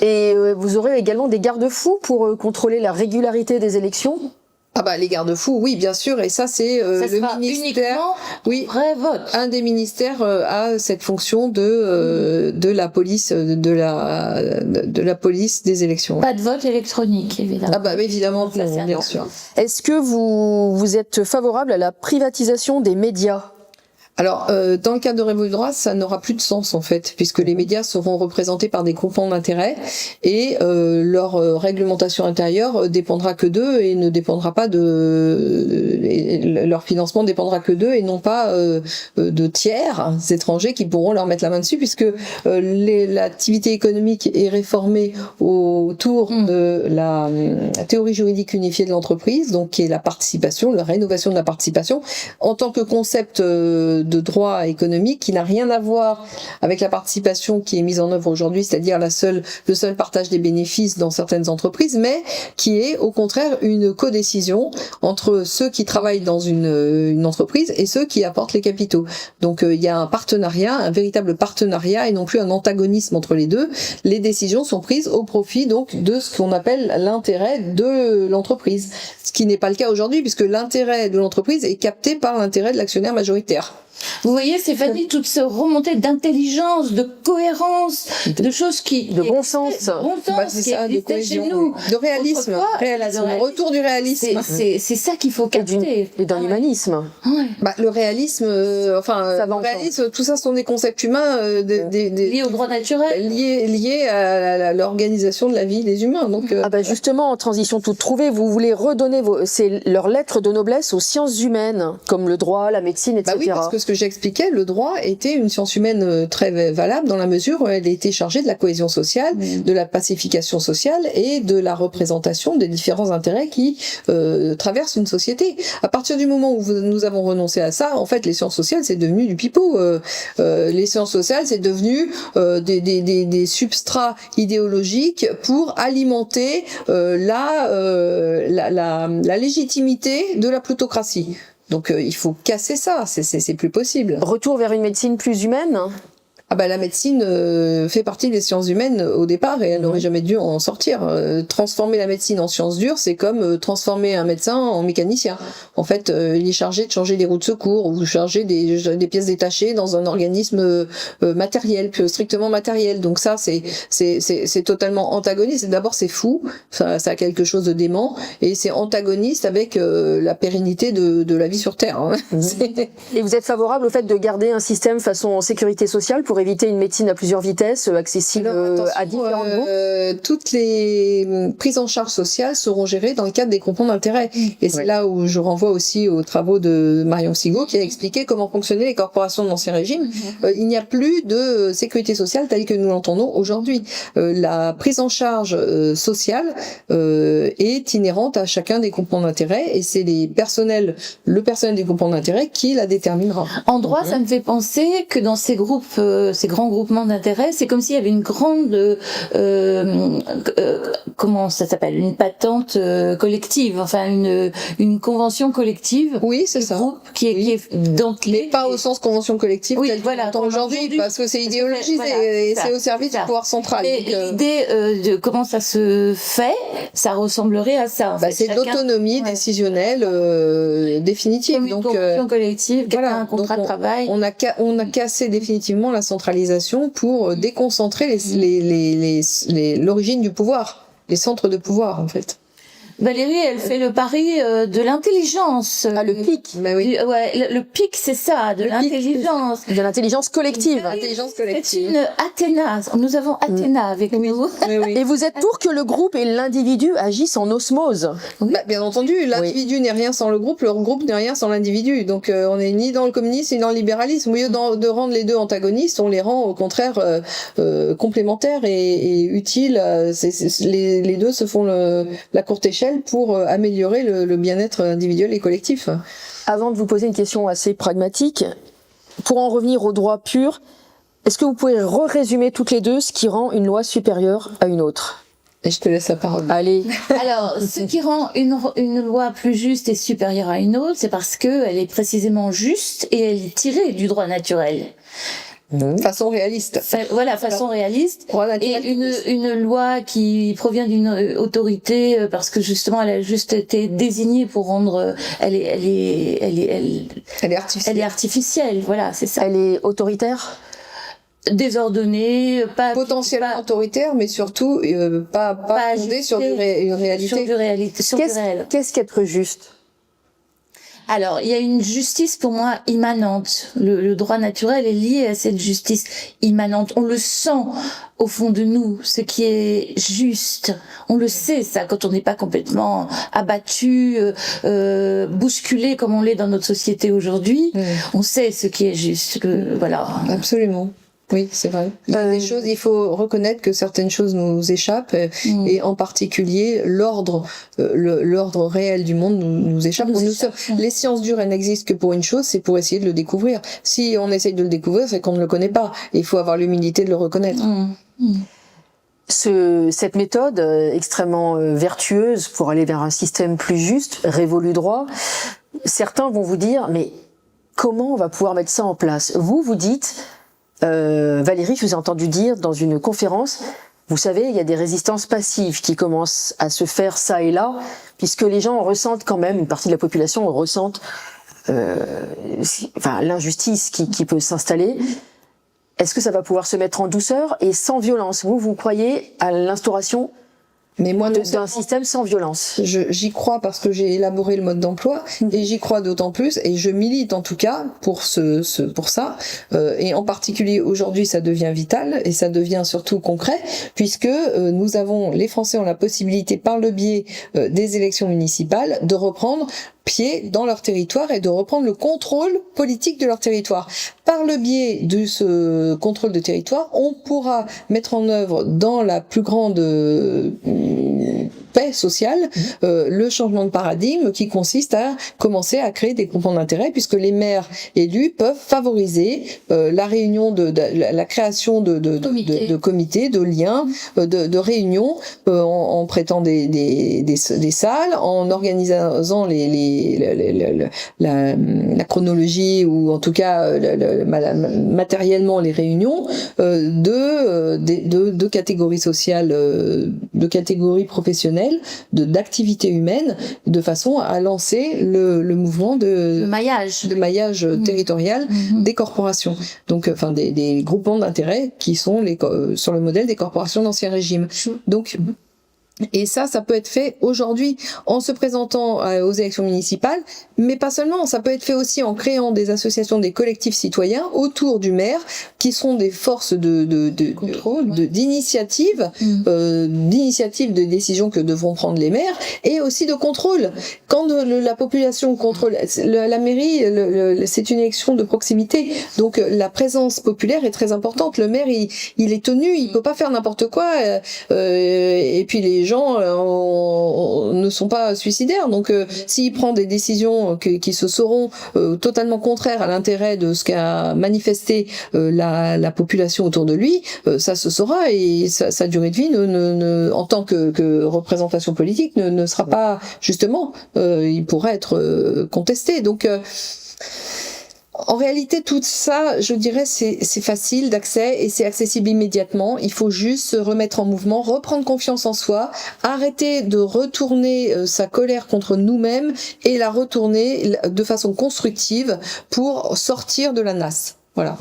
Et vous aurez également des garde-fous pour contrôler la régularité des élections? Ah bah les garde-fous, oui, bien sûr, et ça c'est le ministère. Oui, vrai vote. Un des ministères a cette fonction de la police de la police des élections. Pas de vote électronique, évidemment. Ah bah évidemment, bien sûr. Est-ce que vous êtes favorable à la privatisation des médias? Alors, dans le cadre de Révolution Droit, ça n'aura plus de sens en fait, puisque les médias seront représentés par des groupements d'intérêt et leur réglementation intérieure dépendra que d'eux et ne dépendra pas leur financement dépendra que d'eux et non pas de tiers étrangers qui pourront leur mettre la main dessus, puisque l'activité économique est réformée autour de la théorie juridique unifiée de l'entreprise, donc qui est la participation, la rénovation de la participation en tant que concept de droit économique qui n'a rien à voir avec la participation qui est mise en œuvre aujourd'hui, c'est-à-dire le seul partage des bénéfices dans certaines entreprises, mais qui est au contraire une codécision entre ceux qui travaillent dans une entreprise et ceux qui apportent les capitaux. Donc il y a un partenariat, un véritable partenariat et non plus un antagonisme entre les deux. Les décisions sont prises au profit donc de ce qu'on appelle l'intérêt de l'entreprise, ce qui n'est pas le cas aujourd'hui puisque l'intérêt de l'entreprise est capté par l'intérêt de l'actionnaire majoritaire. Vous voyez, Stéphanie, toute cette remontée d'intelligence, de cohérence, de choses de bon sens, c'est ça, de cohésion, chez nous. De réalisme, retour du réalisme. C'est ça qu'il faut capter. Et dans l'humanisme. Ouais. Le réalisme, tout ça sont des concepts humains liés au droit naturel, liés à l'organisation de la vie des humains. Donc justement, en transition toute trouvée, vous voulez redonner leurs lettres de noblesse aux sciences humaines, comme le droit, la médecine, etc. Oui, parce que ce que j'expliquais, le droit était une science humaine très valable dans la mesure où elle était chargée de la cohésion sociale, de la pacification sociale et de la représentation des différents intérêts qui traversent une société. À partir du moment où nous avons renoncé à ça, en fait, les sciences sociales, c'est devenu du pipeau. Les sciences sociales, c'est devenu des substrats idéologiques pour alimenter la légitimité de la plutocratie. Donc il faut casser ça, c'est plus possible. Retour vers une médecine plus humaine ? La médecine fait partie des sciences humaines au départ et elle n'aurait jamais dû en sortir. Transformer la médecine en science dure, c'est comme transformer un médecin en mécanicien. En fait, il est chargé de changer des roues de secours ou charger des pièces détachées dans un organisme matériel, plus strictement matériel. Donc ça, c'est totalement antagoniste. D'abord, c'est fou, ça a quelque chose de dément et c'est antagoniste avec la pérennité de la vie sur Terre. Hein. Et vous êtes favorable au fait de garder un système façon sécurité sociale pour éviter une médecine à plusieurs vitesses, accessible à différents groupes? Toutes les prises en charge sociales seront gérées dans le cadre des groupements d'intérêt. Et c'est là où je renvoie aussi aux travaux de Marion Sigaud qui a expliqué comment fonctionnaient les corporations de l'Ancien Régime. Il n'y a plus de sécurité sociale telle que nous l'entendons aujourd'hui. La prise en charge sociale est inhérente à chacun des groupements d'intérêt et c'est le personnel des groupements d'intérêt qui la déterminera. En droit, ça me fait penser que dans ces groupes ces grands groupements d'intérêts, c'est comme s'il y avait une grande, comment ça s'appelle, une patente collective, enfin une convention collective. Oui, c'est ça. Groupe qui est dentelé. Mais pas au sens convention collective Oui, tel qu'on voilà, l'entend aujourd'hui, parce que c'est idéologisé et c'est au service du pouvoir central. Et l'idée de comment ça se fait, ça ressemblerait à ça. C'est l'autonomie décisionnelle définitive. Comme une convention collective, voilà, un contrat de travail. On a cassé définitivement la centralisation pour déconcentrer l'origine du pouvoir, les centres de pouvoir en fait. Valérie, elle fait le pari de l'intelligence. Ah, le pic. Oui. Le pic, c'est ça, de l'intelligence. De l'intelligence collective. L'intelligence collective. C'est une Athéna. Nous avons Athéna avec nous. Et vous êtes pour que le groupe et l'individu agissent en osmose? Bien entendu, l'individu n'est rien sans le groupe n'est rien sans l'individu. Donc on n'est ni dans le communisme ni dans le libéralisme. Au lieu de rendre les deux antagonistes, on les rend au contraire complémentaires et utiles. Les deux se font la courte échelle pour améliorer le bien-être individuel et collectif. Avant de vous poser une question assez pragmatique, pour en revenir au droit pur, est-ce que vous pouvez résumer toutes les deux ce qui rend une loi supérieure à une autre? Et je te laisse la parole. Allez. Alors, ce qui rend une loi plus juste et supérieure à une autre, c'est parce qu'elle est précisément juste et elle est tirée du droit naturel. Façon réaliste. Façon réaliste. Et une loi qui provient d'une autorité parce que justement elle a juste été désignée pour rendre, elle est artificielle. Voilà, c'est ça. Elle est autoritaire. Désordonnée, potentiellement autoritaire, mais surtout pas fondée sur une réalité. Sur du réel. Qu'est-ce qu'être juste? Alors, il y a une justice pour moi immanente. Le droit naturel est lié à cette justice immanente. On le sent au fond de nous, ce qui est juste. On le sait, ça, quand on n'est pas complètement abattu, bousculé comme on l'est dans notre société aujourd'hui. On sait ce qui est juste. Voilà. Absolument. Oui, c'est vrai. Il y a des choses, il faut reconnaître que certaines choses nous échappent, et en particulier l'ordre réel du monde nous échappe. Les sciences dures, elles n'existent que pour une chose, c'est pour essayer de le découvrir. Si on essaye de le découvrir, c'est qu'on ne le connaît pas. Il faut avoir l'humilité de le reconnaître. Cette méthode extrêmement vertueuse pour aller vers un système plus juste, révolu droit, certains vont vous dire, mais comment on va pouvoir mettre ça en place? Vous dites... Valérie, je vous ai entendu dire dans une conférence, vous savez, il y a des résistances passives qui commencent à se faire ça et là, puisque les gens ressentent quand même, une partie de la population ressentent l'injustice qui peut s'installer. Est-ce que ça va pouvoir se mettre en douceur et sans violence? Vous croyez à l'instauration d'un système sans violence? J'y crois parce que j'ai élaboré le mode d'emploi et j'y crois d'autant plus et je milite en tout cas pour ça et en particulier aujourd'hui ça devient vital et ça devient surtout concret puisque les Français ont la possibilité par le biais des élections municipales de reprendre pied dans leur territoire et de reprendre le contrôle politique de leur territoire. Par le biais de ce contrôle de territoire, on pourra mettre en œuvre dans la plus grande paix sociale le changement de paradigme qui consiste à commencer à créer des groupements d'intérêt puisque les maires élus peuvent favoriser la réunion la création de comités, de liens, de réunions en prêtant des salles, en organisant la chronologie ou en tout cas matériellement les réunions de catégories sociales, de catégories professionnelles, d'activités humaines, de façon à lancer le mouvement de maillage territorial des corporations. Donc, des groupements d'intérêt qui sont sur le modèle des corporations d'Ancien Régime. Donc, et ça peut être fait aujourd'hui en se présentant aux élections municipales, mais pas seulement, ça peut être fait aussi en créant des associations, des collectifs citoyens autour du maire, qui sont des forces d'initiative, d'initiative de décision que devront prendre les maires, et aussi de contrôle. Quand la population contrôle, la mairie, c'est une élection de proximité, donc la présence populaire est très importante. Le maire, il est tenu, il peut pas faire n'importe quoi, et puis les les gens ne sont pas suicidaires. Donc, s'il prend des décisions qui se seront totalement contraires à l'intérêt de ce qu'a manifesté la population autour de lui, ça se saura et sa durée de vie, en tant que représentation politique, ne sera pas justement. Il pourrait être contesté. Donc en réalité, tout ça, je dirais, c'est facile d'accès et c'est accessible immédiatement. Il faut juste se remettre en mouvement, reprendre confiance en soi, arrêter de retourner sa colère contre nous-mêmes et la retourner de façon constructive pour sortir de la nasse. Voilà.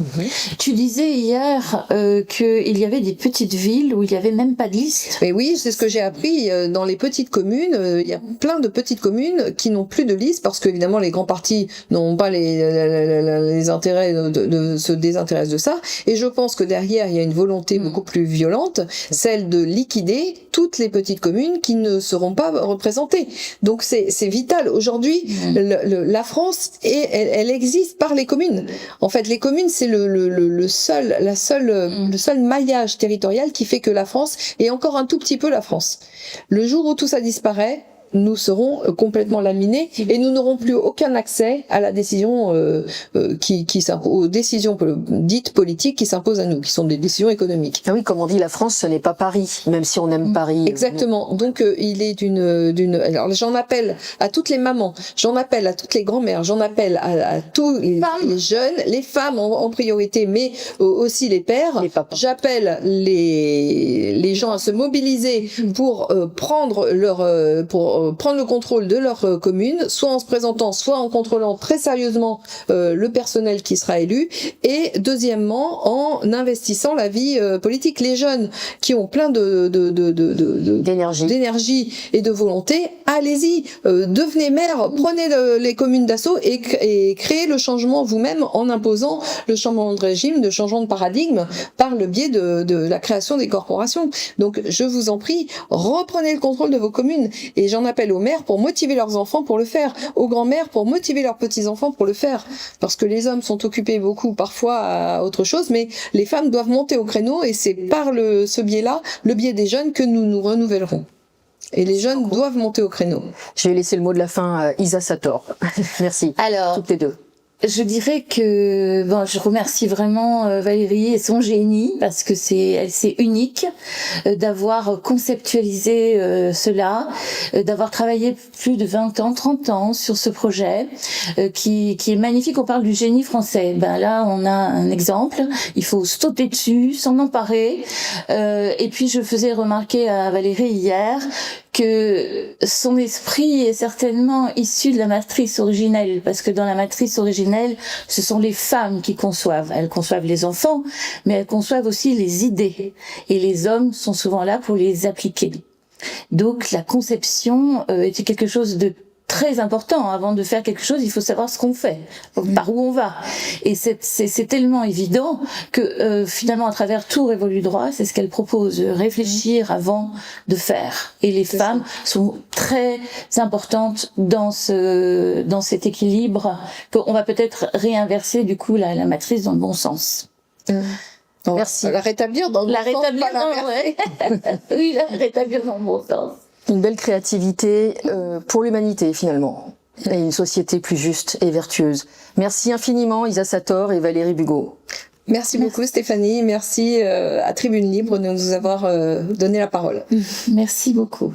Tu disais hier qu'il y avait des petites villes où il n'y avait même pas de liste. Mais oui, c'est ce que j'ai appris. Dans les petites communes, il y a plein de petites communes qui n'ont plus de liste parce qu'évidemment les grands partis n'ont pas les intérêts de se désintéressent de ça. Et je pense que derrière, il y a une volonté beaucoup plus violente, celle de liquider toutes les petites communes qui ne seront pas représentées. Donc c'est vital. Aujourd'hui, la France, elle existe par les communes. En fait, les communes, c'est le seul maillage territorial qui fait que la France est encore un tout petit peu la France. Le jour où tout ça disparaît, nous serons complètement laminés et nous n'aurons plus aucun accès à la décision aux décisions dites politiques qui s'imposent à nous, qui sont des décisions économiques. Ah oui, comme on dit, la France, ce n'est pas Paris, même si on aime Paris. Exactement. Donc il est alors j'en appelle à toutes les mamans, j'en appelle à toutes les grand-mères, j'en appelle à tous les jeunes, les femmes en priorité, mais aussi les pères. J'appelle les gens à se mobiliser pour prendre le contrôle de leur commune, soit en se présentant, soit en contrôlant très sérieusement le personnel qui sera élu, et deuxièmement en investissant la vie politique. Les jeunes qui ont plein d'énergie et de volonté, allez-y, devenez maire, prenez les communes d'assaut et créez le changement vous-même en imposant le changement de régime, le changement de paradigme par le biais de la création des corporations. Donc je vous en prie, reprenez le contrôle de vos communes, et j'en appelle aux mères pour motiver leurs enfants pour le faire, aux grands-mères pour motiver leurs petits-enfants pour le faire, parce que les hommes sont occupés beaucoup parfois à autre chose, mais les femmes doivent monter au créneau, et c'est par ce biais-là, le biais des jeunes, que nous nous renouvellerons. Et les jeunes doivent monter au créneau. Je vais laisser le mot de la fin à Isa Sator. Merci. Alors, toutes les deux. Je dirais que je remercie vraiment Valérie et son génie, parce que c'est unique d'avoir conceptualisé cela, d'avoir travaillé plus de 20 ans, 30 ans sur ce projet qui est magnifique. On parle du génie français. Là, on a un exemple. Il faut sauter dessus, s'en emparer. Et puis, je faisais remarquer à Valérie hier que son esprit est certainement issu de la matrice originelle, parce que dans la matrice originelle, ce sont les femmes qui conçoivent. Elles conçoivent les enfants, mais elles conçoivent aussi les idées. Et les hommes sont souvent là pour les appliquer. Donc la conception était quelque chose de très important. Avant de faire quelque chose, il faut savoir ce qu'on fait, par où on va. Et c'est tellement évident que finalement, à travers tout Révolu Droit, c'est ce qu'elle propose, réfléchir avant de faire. Et les femmes sont très importantes dans cet équilibre, qu'on va peut-être réinverser du coup la matrice dans le bon sens. Merci. La rétablir dans le bon sens, pas l'inverser. Oui, la rétablir dans le bon sens. Une belle créativité pour l'humanité finalement, et une société plus juste et vertueuse. Merci infiniment Isa Sator et Valérie Bugeaud. Merci beaucoup Stéphanie, merci à Tribune Libre de nous avoir donné la parole. Merci beaucoup.